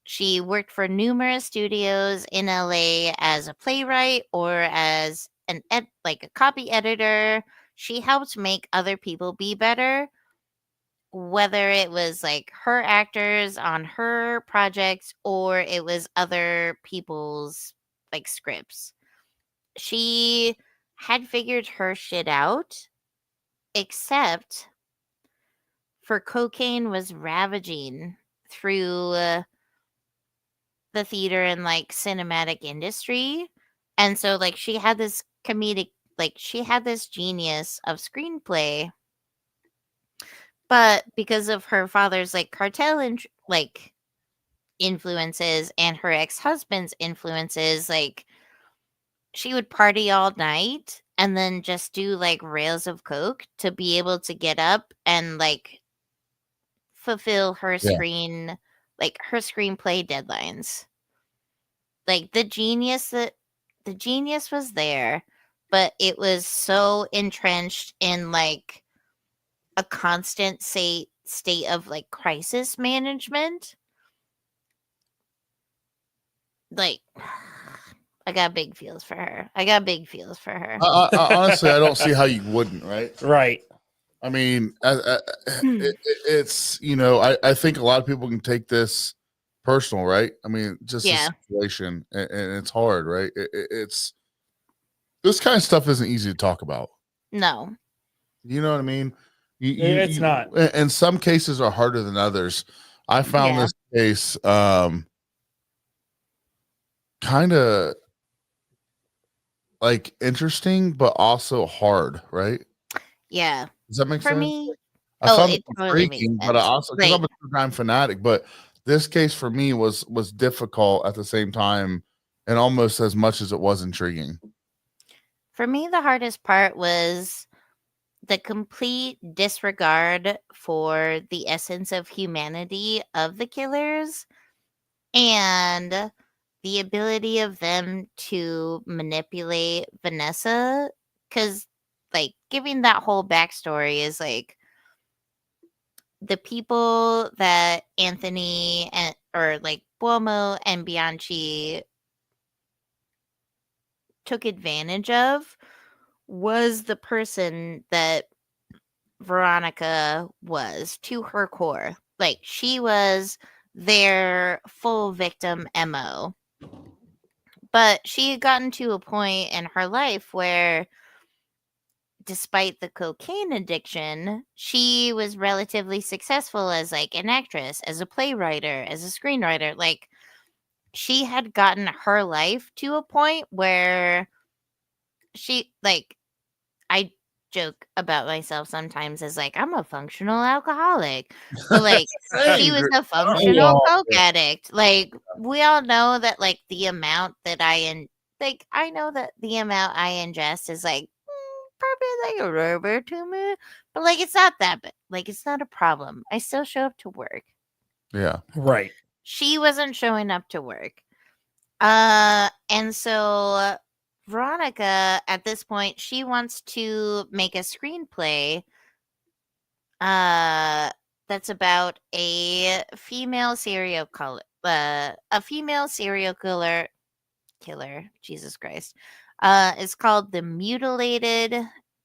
She worked for numerous studios in LA as a playwright or as like a copy editor. She helped make other people be better, whether it was like her actors on her projects or it was other people's like scripts. She had figured her shit out, except for cocaine was ravaging through the theater and like cinematic industry. And so like she had this comedic, like she had this genius of screenplay, but because of her father's like cartel and like influences and her ex-husband's influences, like she would party all night and then just do like rails of coke to be able to get up and like fulfill her Yeah. like her screenplay deadlines. Like the genius was there, but it was so entrenched in like a constant state of like crisis management. Like, I got big feels for her. Honestly, I don't see how you wouldn't, right? Right. I mean, it's, you know, I think a lot of people can take this personal, right? I mean, just Yeah. the situation, and it's hard, right? It's this kind of stuff isn't easy to talk about. No. You know what I mean? It's not. And some cases are harder than others. I found Yeah. this case kind of like interesting, but also hard, right? Yeah. Does that make For sense? me, I oh, found it it totally makes intriguing, but I sense. also, because Like, I'm a true crime fanatic, but this case for me was difficult at the same time, and almost as much as it was intriguing. for me, the hardest part was the complete disregard for the essence of humanity of the killers and the ability of them to manipulate Vanessa. Because, like, giving that whole backstory is like the people that Anthony and or like Buomo and Bianchi took advantage of was the person that Veronica was to her core. Like, she was their full victim MO. But she had gotten to a point in her life where, despite the cocaine addiction, she was relatively successful as like an actress, as a playwright, as a screenwriter. Like, she had gotten her life to a point where she, like, I joke about myself sometimes as like I'm a functional alcoholic, but like she was a functional coke addict. Like, we all know that like the amount that I know that the amount I ingest is like probably like a rubber to me, but like it's not that bad. Like, it's not a problem. I still show up to work. Yeah. Right. She wasn't showing up to work. And so Veronica, at this point, she wants to make a screenplay that's about a female serial killer, Jesus Christ. It's called The Mutilated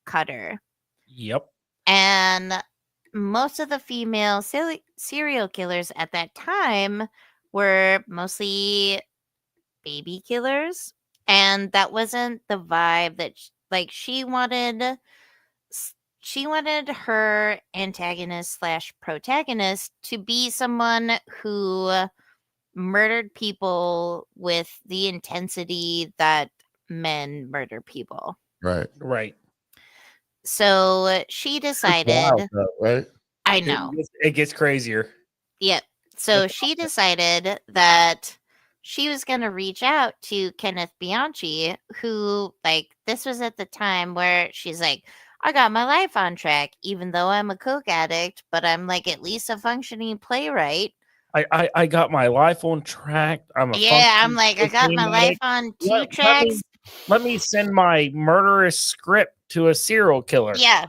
Cutter. Yep. And most of the female serial killers at that time were mostly baby killers, and that wasn't the vibe that she wanted her antagonist slash protagonist to be someone who murdered people with the intensity that men murder people. Right. Right. So she decided, Wild, though, right? I know. It gets crazier. Yep. So she decided that she was going to reach out to Kenneth Bianchi, who, like, this was at the time where she's like, I got my life on track, even though I'm a coke addict, but I'm like at least a functioning playwright. I got my life on track. I'm I'm like, I got my life on two tracks. Let me send my murderous script to a serial killer. Yeah.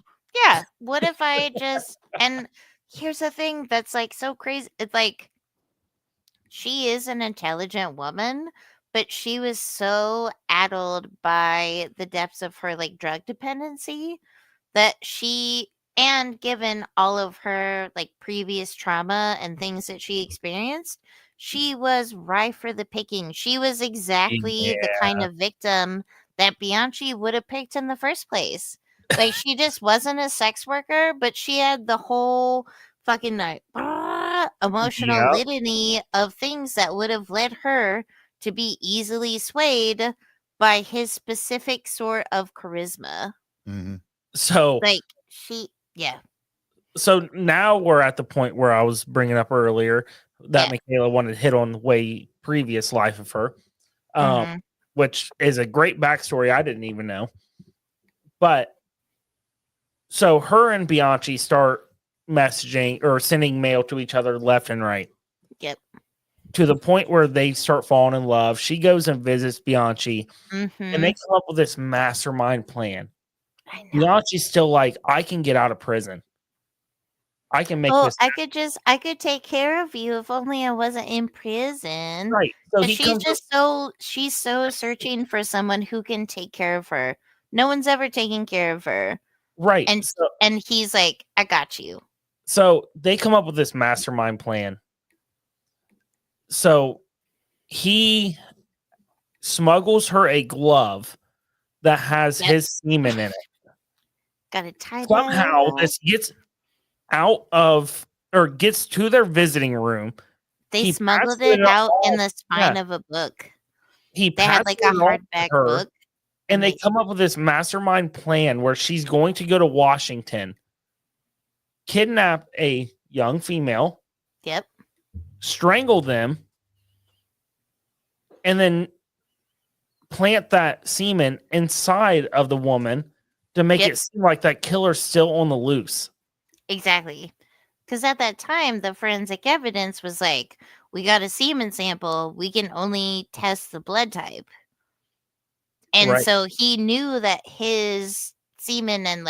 What if I just, and here's the thing that's like so crazy. It's like, she is an intelligent woman, but she was so addled by the depths of her like drug dependency that and given all of her like previous trauma and things that she experienced, she was ripe for the picking. She was exactly the kind of victim that Bianchi would have picked in the first place. Like, she just wasn't a sex worker, but she had the whole fucking like emotional litany of things that would have led her to be easily swayed by his specific sort of charisma. Mm-hmm. So, like, So now we're at the point where I was bringing up earlier that MyKala wanted to hit on the way previous life of her, which is a great backstory I didn't even know. But so her and Bianchi start messaging or sending mail to each other left and right. Yep. to the point where they start falling in love. She goes and visits Bianchi, and they come up with this mastermind plan. I know. Bianchi's still like, I can get out of prison. I can make Oh, this I could take care of you if only I wasn't in prison. right. So 'Cause he comes up, she's so searching for someone who can take care of her. No one's ever taken care of her. right. And he's like, I got you. So they come up with this mastermind plan. So he smuggles her a glove that has Yep. his semen in it. Gotta tie that Somehow up. this gets out of or gets to their visiting room. They he smuggled passes it out in off- the spine of a book. He They had passes like a it off to hardback her, book. and they come up with this mastermind plan where she's going to go to Washington, kidnap a young female, Yep. strangle them, and then plant that semen inside of the woman to make Yep. it seem like that killer's still on the loose. Exactly. Because at that time, the forensic evidence was like, we got a semen sample. We can only test the blood type. And Right. so he knew that his semen and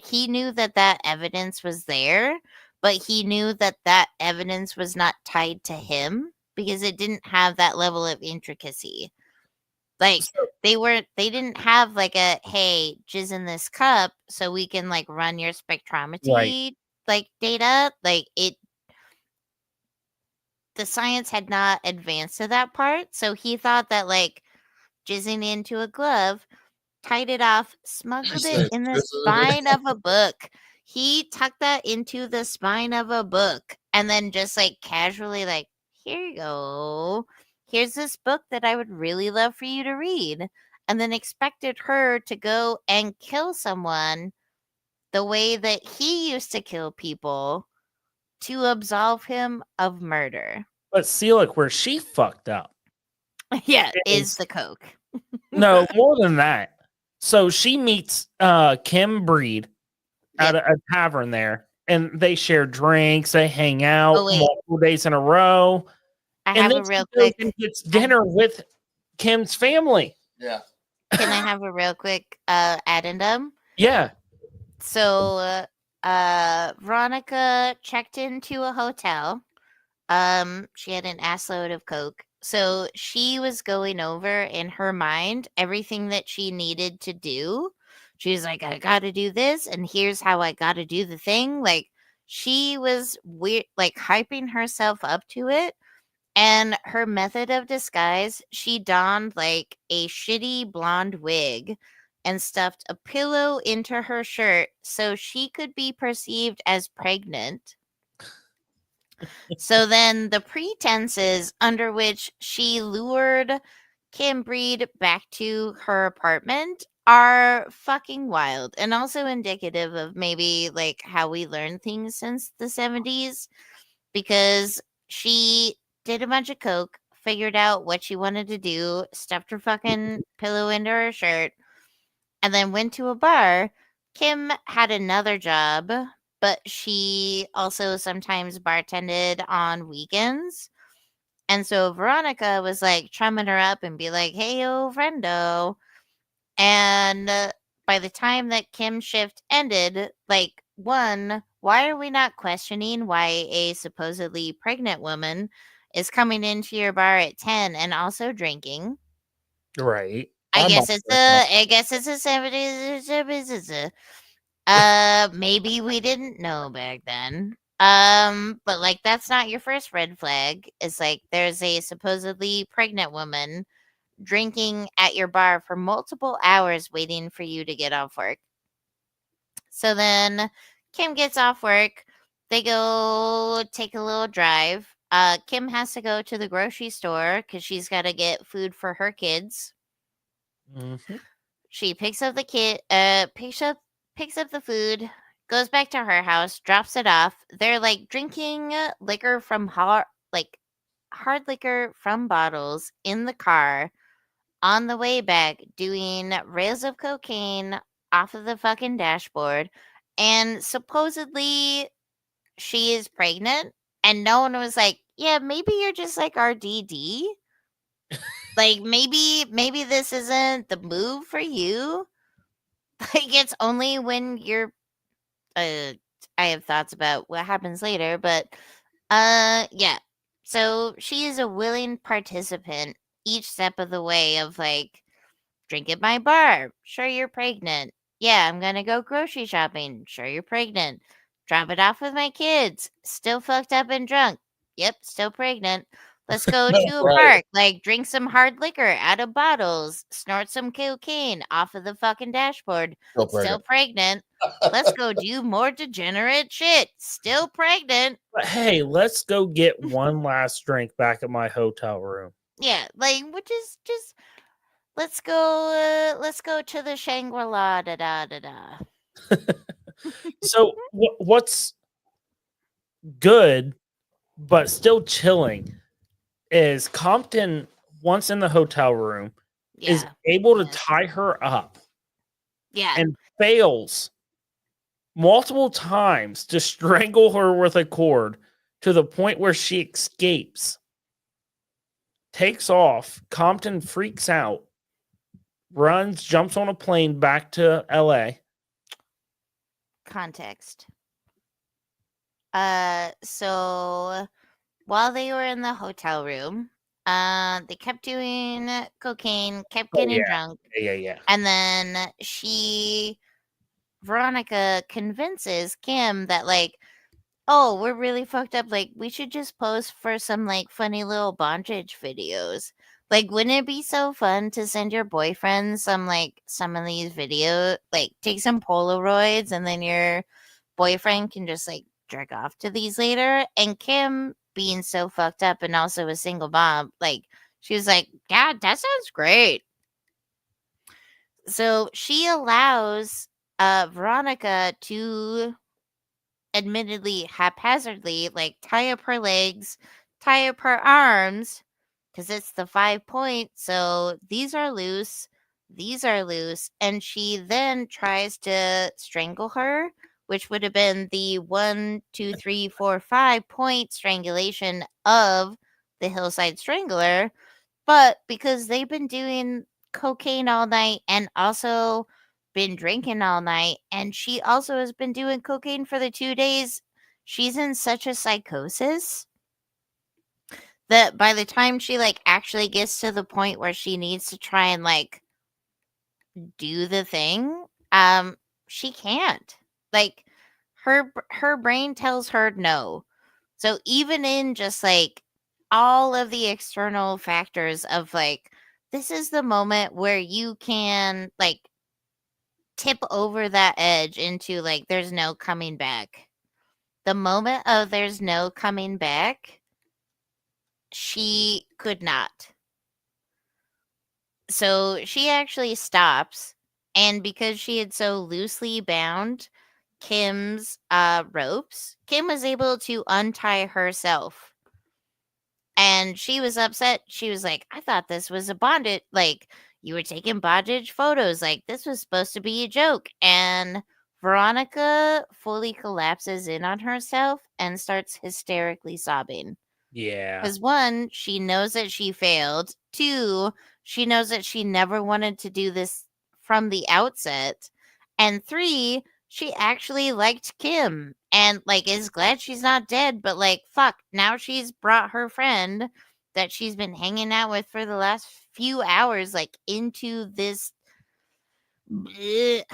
he knew that that evidence was there, but he knew that that evidence was not tied to him because it didn't have that level of intricacy. Like So- they didn't have like a, hey, jizz in this cup so we can like run your spectrometry like data. Like the science had not advanced to that part. So he thought that like jizzing into a glove, tied it off, smuggled it in the spine of a book. He tucked that into the spine of a book and then just like casually like, here you go. Here's this book that I would really love for you to read. And then expected her to go and kill someone the way that he used to kill people to absolve him of murder. But see, look where she fucked up. Yeah, is the coke. No, more than that. So she meets Kim Breed at a tavern there, and they share drinks, they hang out Oh, wait. multiple days in a row. I And have then a real she goes quick. and gets dinner with Kim's family. Yeah. Can I have a real quick addendum? Yeah. So Veronica checked into a hotel. She had an assload of coke. So she was going over in her mind everything that she needed to do. She was like, I gotta do this, and here's how I gotta do the thing. Like she was weird, like hyping herself up to it. And her method of disguise, she donned like a shitty blonde wig and stuffed a pillow into her shirt so she could be perceived as pregnant. So then the pretenses under which she lured Kim Breed back to her apartment are fucking wild and also indicative of maybe like how we learn things since the 70s, because she did a bunch of coke, figured out what she wanted to do, stuffed her fucking pillow into her shirt, and then went to a bar. Kim had another job, but she also sometimes bartended on weekends. And so Veronica was like chumming her up and be like, hey, yo, friendo. And by the time that Kim's shift ended, like, one, why are we not questioning why a supposedly pregnant woman is coming into your bar at 10 and also drinking? Right. I I'm guess all it's for that. a 70s. Maybe we didn't know back then. But like that's not your first red flag. It's like there's a supposedly pregnant woman drinking at your bar for multiple hours waiting for you to get off work. So then Kim gets off work. They go take a little drive. Kim has to go to the grocery store because she's got to get food for her kids. Mhm. She picks up the picks up the food, goes back to her house, drops it off. They're like drinking liquor from hard liquor from bottles in the car on the way back, doing rails of cocaine off of the fucking dashboard, and supposedly she is pregnant, and no one was like, yeah, maybe you're just like our DD. Like maybe this isn't the move for you. Like it's only when you're I have thoughts about what happens later, but yeah. So she is a willing participant each step of the way of like drink at my bar. Sure you're pregnant. Yeah, I'm gonna go grocery shopping. Sure you're pregnant. Drop it off with my kids. Still fucked up and drunk. Yep, still pregnant. Let's go to a Right. park. Like drink some hard liquor out of bottles. Snort some cocaine off of the fucking dashboard. Still pregnant. Let's go do more degenerate shit. Still pregnant. But hey, let's go get one last drink back at my hotel room. Yeah, like which is just let's go to the Shangri-La da da da da. So what's good but still chilling is Compton, once in the hotel room, is Yeah. able to yes. tie her up Yeah. and fails multiple times to strangle her with a cord to the point where she escapes, takes off. Compton freaks out, runs, jumps on a plane back to LA. Context. So while they were in the hotel room, they kept doing cocaine, kept getting drunk, Yeah. and then Veronica convinces Kim that like, oh, we're really fucked up. Like, we should just post for some like funny little bondage videos. Like, wouldn't it be so fun to send your boyfriend some of these videos? Like, take some Polaroids, and then your boyfriend can just like jerk off to these later. And Kim, being so fucked up and also a single mom, like she was like, "Yeah, that sounds great." So she allows Veronica to admittedly haphazardly like tie up her legs, tie up her arms, because it's the 5 points. So these are loose, and she then tries to strangle her, which would have been the 1, 2, 3, 4, 5 point strangulation of the Hillside Strangler. But because they've been doing cocaine all night and also been drinking all night, and she also has been doing cocaine for the 2 days, she's in such a psychosis that by the time she like actually gets to the point where she needs to try and like do the thing, she can't. Like her brain tells her no. So even in just like all of the external factors of like this is the moment where you can like tip over that edge into like there's no coming back. The moment of there's no coming back, she could not. So she actually stops, and because she had so loosely bound Kim's ropes, Kim was able to untie herself. And she was upset. She was like, I thought this was a bondage. Like, you were taking bondage photos. Like, this was supposed to be a joke. And Veronica fully collapses in on herself and starts hysterically sobbing. Yeah. Because 1, she knows that she failed. 2, she knows that she never wanted to do this from the outset. And 3, she actually liked Kim and like is glad she's not dead, but like fuck, now she's brought her friend that she's been hanging out with for the last few hours like into this bleh.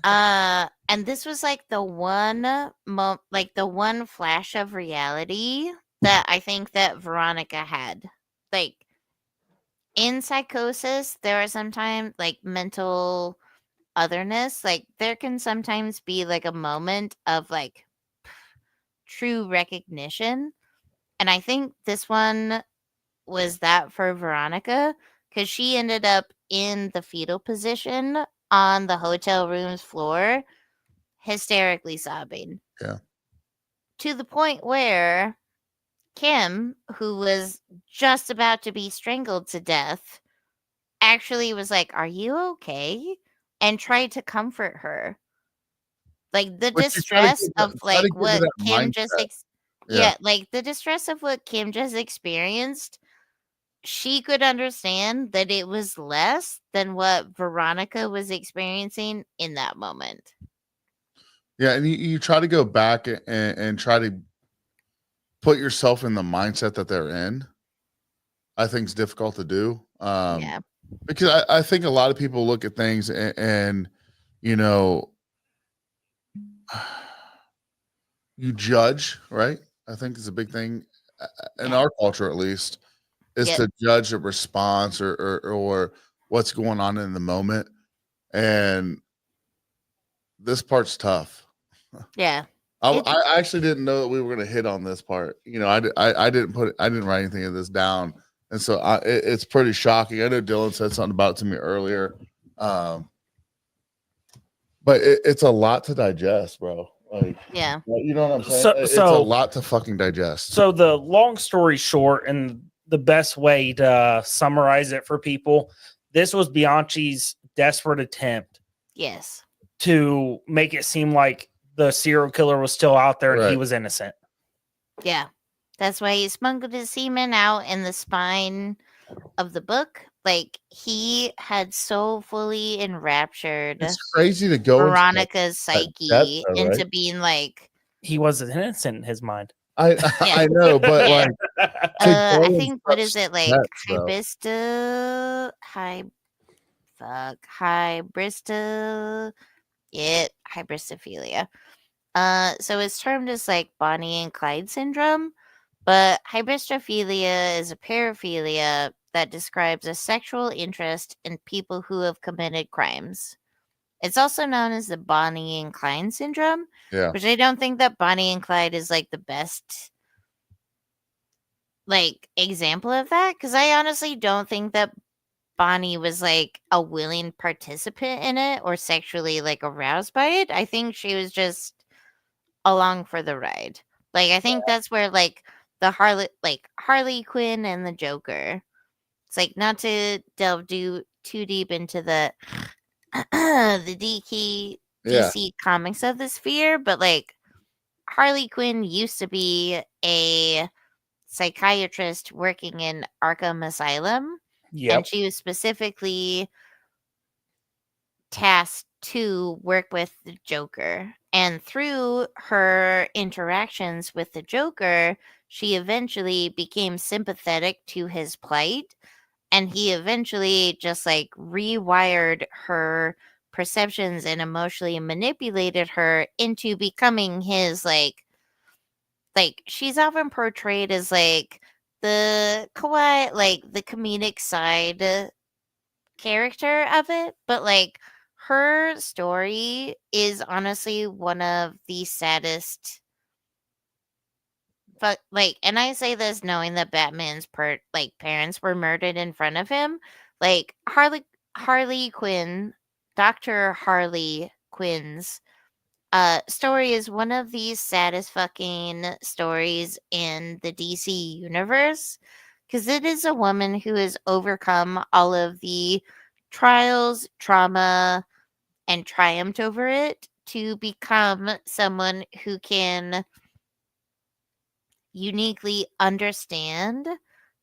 And this was like the one the one flash of reality that I think that Veronica had. Like in psychosis, there are sometimes like mental otherness. Like there can sometimes be like a moment of like true recognition. And I think this one was that for Veronica because she ended up in the fetal position on the hotel room's floor, hysterically sobbing. Yeah. To the point where Kim, who was just about to be strangled to death, actually was like, "Are you okay?" and tried to comfort her. Like the But you try to distress get of try to like get into what that Kim just mindset. Yeah, like the distress of what Kim just experienced, she could understand that it was less than what Veronica was experiencing in that moment. Yeah, and you try to go back and try to put yourself in the mindset that they're in. I think it's difficult to do. Yeah. Because I think a lot of people look at things and you know, you judge, right? I think it's a big thing in Yeah. our culture, at least, is Yep. to judge a response or what's going on in the moment. And this part's tough. Yeah. I actually didn't know that we were going to hit on this part. You know, I didn't write anything of this down, and so it's pretty shocking. I know Dylan said something about it to me earlier, but it's a lot to digest, bro. Like, Yeah. you know what I'm saying? It's a lot to fucking digest. So the long story short, and the best way to summarize it for people, this was Bianchi's desperate attempt Yes. to make it seem like the serial killer was still out there and he Right. was innocent. Yeah. That's why he smuggled his semen out in the spine of the book. Like, he had so fully enraptured It's crazy to go Veronica's psyche depth, though, into right? being like, He was innocent in his mind. I know, but Yeah. like I go in think, what is such it, like depths, though. hybristophilia. So it's termed as like Bonnie and Clyde syndrome, but hybristophilia is a paraphilia that describes a sexual interest in people who have committed crimes. It's also known as the Bonnie and Clyde syndrome, Yeah. which I don't think that Bonnie and Clyde is like the best like example of that, because I honestly don't think that Bonnie was like a willing participant in it or sexually like aroused by it. I think she was just along for the ride. Like, I think that's where like the Harley Quinn and the Joker. It's like, not to delve too deep into the the DC comics of the sphere, but like Harley Quinn used to be a psychiatrist working in Arkham Asylum, and she was specifically tasked to work with the Joker. And through her interactions with the Joker, she eventually became sympathetic to his plight. And he eventually just like rewired her perceptions and emotionally manipulated her into becoming his like she's often portrayed as like the kawaii, like the comedic side character of it, but like her story is honestly one of the saddest. But like, and I say this knowing that Batman's parents were murdered in front of him. Like Harley Quinn, Dr. Harley Quinn's story is one of the saddest fucking stories in the DC universe, because it is a woman who has overcome all of the trials, trauma, and triumphed over it to become someone who can uniquely understand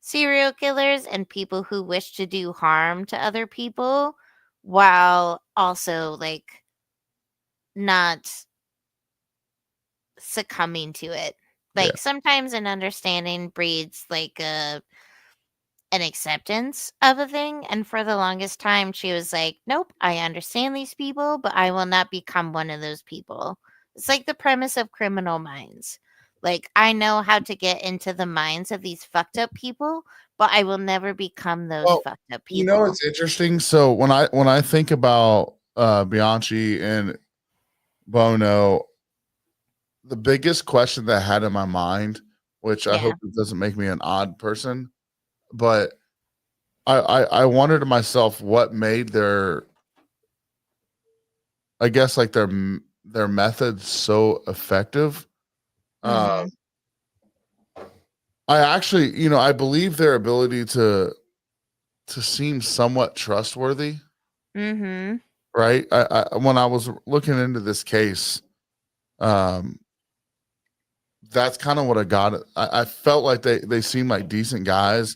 serial killers and people who wish to do harm to other people, while also like not succumbing to it. Like, sometimes an understanding breeds like an acceptance of a thing, and for the longest time she was like, nope, I understand these people, but I will not become one of those people. It's like the premise of Criminal Minds. Like, I know how to get into the minds of these fucked up people, but I will never become those fucked up people. You know, it's interesting. So when I think about Bianchi and Bono, the biggest question that I had in my mind, which I hope it doesn't make me an odd person, but I wondered to myself what made their, I guess, like their methods so effective. I actually, you know, I believe their ability to seem somewhat trustworthy. Right. When I was looking into this case, that's kind of what I got. I felt like they seemed like decent guys,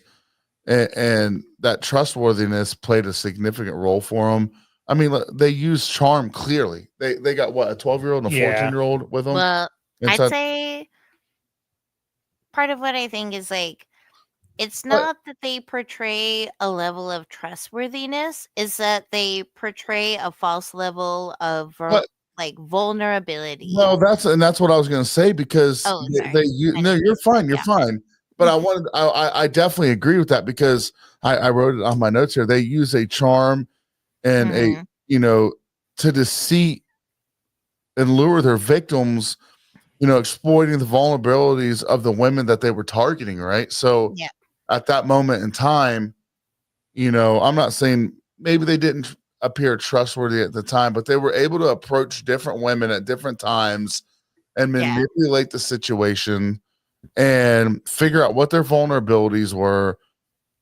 and that trustworthiness played a significant role for them. I mean, they used charm clearly. They got what, a 12-year-old and a 14-year-old with them. Well, I'd Inside- say part of what I think is like, it's But- not that they portray a level of trustworthiness, is that they portray a false level of But- like vulnerability. No, that's what I was going to say, because Oh, sorry. no, you're fine. You're fine. But I definitely agree with that, because I wrote it on my notes here. They use a charm and Mhm. to deceit and lure their victims, exploiting the vulnerabilities of the women that they were targeting. Right. So Yeah. at that moment in time, I'm not saying maybe they didn't appear trustworthy at the time, but they were able to approach different women at different times and Yeah. manipulate the situation and figure out what their vulnerabilities were,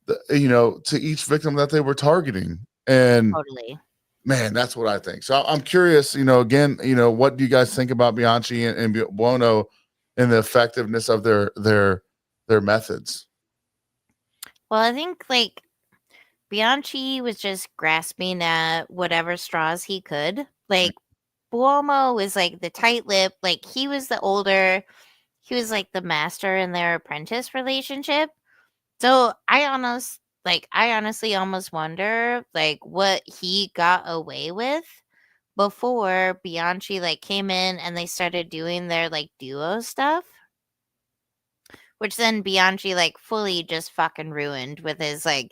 to each victim that they were targeting. And Totally. man, that's what I think. So I'm curious, again, what do you guys think about Bianchi and Buono and the effectiveness of their methods? Well, I think like Bianchi was just grasping at whatever straws he could. Like Buomo was like the tight lip, like he was the older, he was like the master in their apprentice relationship. So I honestly almost wonder like what he got away with before Bianchi like came in and they started doing their like duo stuff. Which then Bianchi like fully just fucking ruined with his like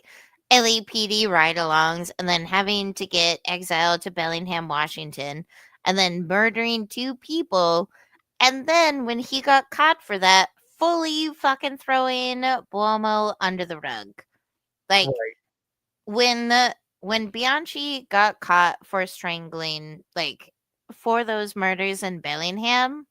LAPD ride-alongs and then having to get exiled to Bellingham, Washington, and then murdering 2 people. And then when he got caught for that, fully fucking throwing Buomo under the rug. Like when Bianchi got caught for strangling, like for those murders in Bellingham,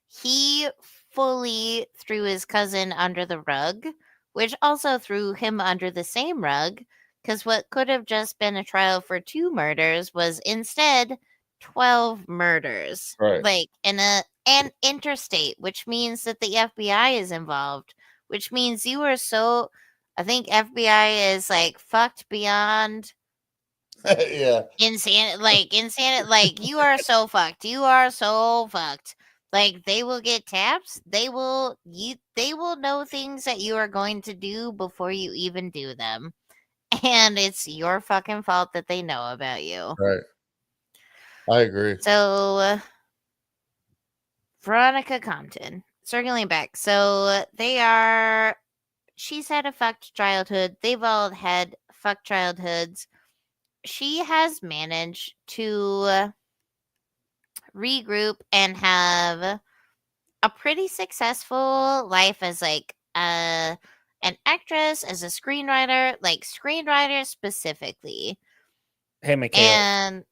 he fully threw his cousin under the rug, which also threw him under the same rug, because what could have just been a trial for 2 murders was instead 12 murders. Right. Like and interstate, which means that the FBI is involved, which means I think FBI is like fucked beyond Yeah. insane, like you are so fucked. You are so fucked. Like they will get taps. They will know things that you are going to do before you even do them. And it's your fucking fault that they know about you. Right. I agree. So Veronica Compton, circling back. So she's had a fucked childhood. They've all had fucked childhoods. She has managed to regroup and have a pretty successful life as like an actress, as a screenwriter, like screenwriter specifically. Hey, MyKala, And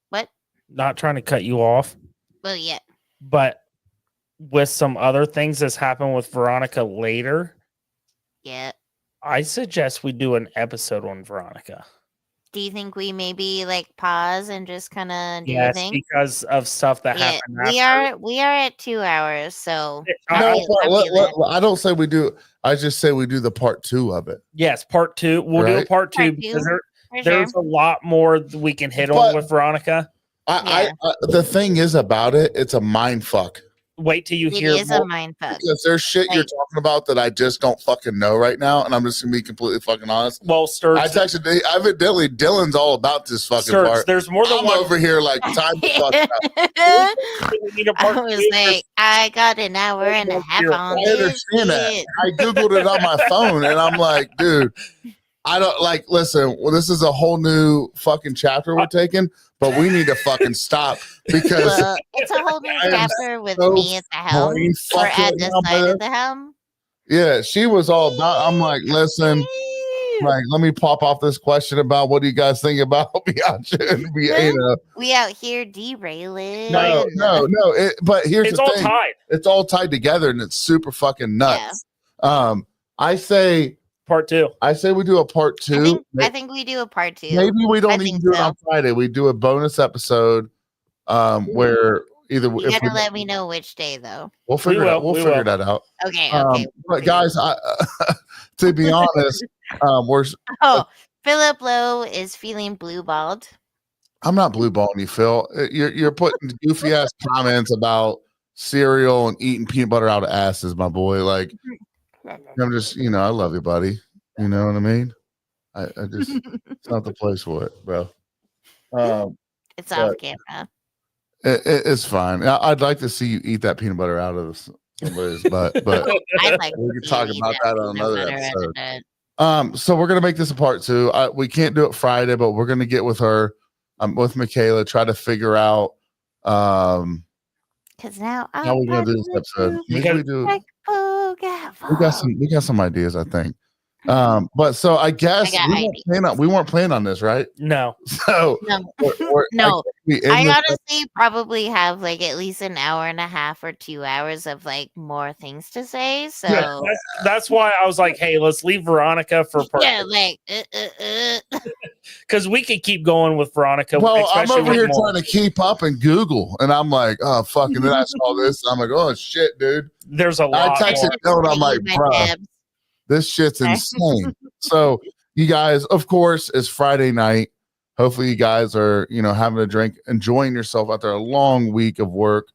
what? not trying to cut you off, Well, yeah. but with some other things that's happened with Veronica later, Yeah. I suggest we do an episode on Veronica. Do you think we maybe like pause and just kind of do a Yes, thing? because of stuff that Yeah, happened. we are at 2 hours, so No, I feel I don't say we do. I just say we do the part 2 of it. Yes, part 2. We'll do a Right. part 2 Part because two, for there's sure. a lot more that we can hit on But- with Veronica. I the thing is about it, it's a mind fuck. Wait till you It hear is a more. mind fuck. Because there's shit you're Like- talking about that I just don't fucking know right now, and I'm just gonna be completely fucking honest. Well, I Sturz, texted evidently Dylan's all about this fucking part. there's more than I'm one. over here like time to fuck out. We need a I part was 2. like, I got an hour and a half on I this understand that. shit. I googled it on my phone, and I'm like, dude, I don't like. Listen, well, this is a whole new fucking chapter we're taking, but we need to fucking stop because Well, it's a whole new I am chapter with so me at the helm, brain or fucked at right the now, side brother. of the helm. Yeah, she was all about. I'm like, listen, like, let me pop off this question about what do you guys think about Beyonce and We out here derailing. No. But here's It's the all thing. tied. It's all tied together, and it's super fucking nuts. I say Part 2. we do a part 2. I think we do a part 2. Maybe we I don't even think do it so. on Friday. We do a bonus episode where either You if gotta let me know which day, though. we'll figure it out. We'll we figure will. that out. Okay. Okay. But guys, to be honest, we're Oh, Philip Lowe is feeling blue balled. I'm not blue balling you, Phil. You're putting goofy ass comments about cereal and eating peanut butter out of asses, my boy. Like I'm just, I love you, buddy. You know what I mean? I just it's not the place for it, bro. It's off camera. It's fine. I'd like to see you eat that peanut butter out of somebody's butt, but I'd like we to can see talk you eat about that on peanut another butter out of episode. that. So we're gonna make this a part 2. We can't do it Friday, but we're gonna get with her, with MyKala, try to figure out Because now how we're gonna do this episode. Maybe we got some ideas, I think. But so I guess we weren't planning on this, right? No. So no. I honestly probably have like at least an hour and a half or 2 hours of like more things to say. So Yeah, that's why I was like, hey, let's leave Veronica for part. Yeah, like because we could keep going with Veronica. Well, I'm especially over with here more. trying to keep up in Google, and I'm like, oh fuck! And then I saw this, I'm like, oh shit, dude. There's a lot. I texted Phil, and I'm like, bro, this shit's insane. So you guys, of course, it's Friday night. Hopefully you guys are, having a drink, enjoying yourself after a long week of work.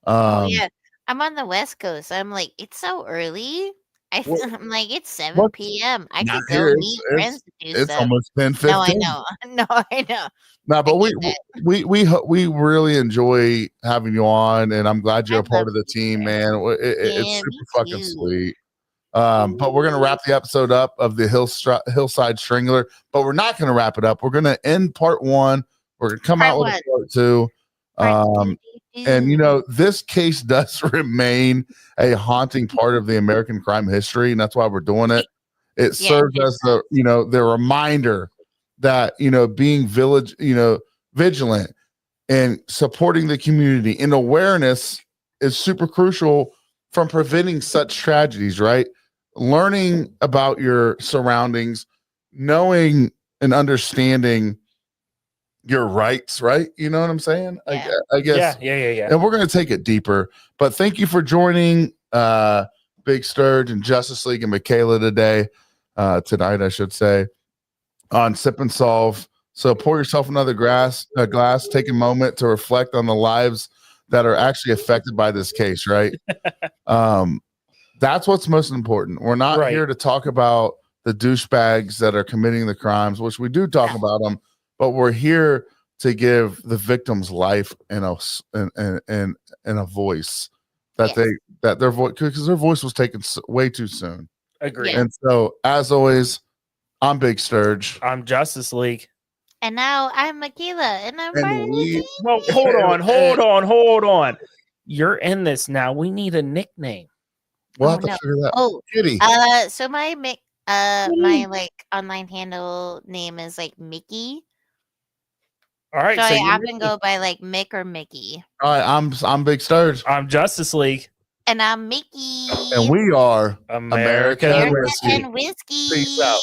yeah, I'm on the West Coast. I'm like, it's so early. I'm like, it's 7 p.m. I could go meet friends to do it's stuff. almost 10:15. No, I know. No, I know. No, but we really enjoy having you on, and I'm glad you're a part of the team, man. It's super fucking sweet. But we're gonna wrap the episode up of the Hillside Strangler, but we're not gonna wrap it up. We're gonna end part 1. We're gonna come out with part 2. And this case does remain a haunting part of the American crime history, and that's why we're doing it. It serves as the reminder that being vigilant and supporting the community and awareness is super crucial from preventing such tragedies, right? Learning about your surroundings, knowing and understanding your rights, right? You know what I'm saying? Yeah. I guess. Yeah. And we're going to take it deeper. But thank you for joining Big Sturge and Justice League and MyKala tonight, I should say, on Sip and Solve. So pour yourself another glass, take a moment to reflect on the lives that are actually affected by this case, right? That's what's most important. We're not here to talk about the douchebags that are committing the crimes, which we do talk about them, but we're here to give the victims life and a voice that their voice, because their voice was taken way too soon. Agree. And so, as always, I'm Big Sturge. I'm Justice League. And now I'm MyKala, and I'm part of the team. Well, hold on. You're in this now. We need a nickname. We'll have to figure that. Oh, Kitty. So my my like online handle name is like Mickey. All right. So I often go by like Mick or Mickey. All right, I'm Big Sturge. I'm Justice League. And I'm Mickey. And we are American and Whiskey. Peace out.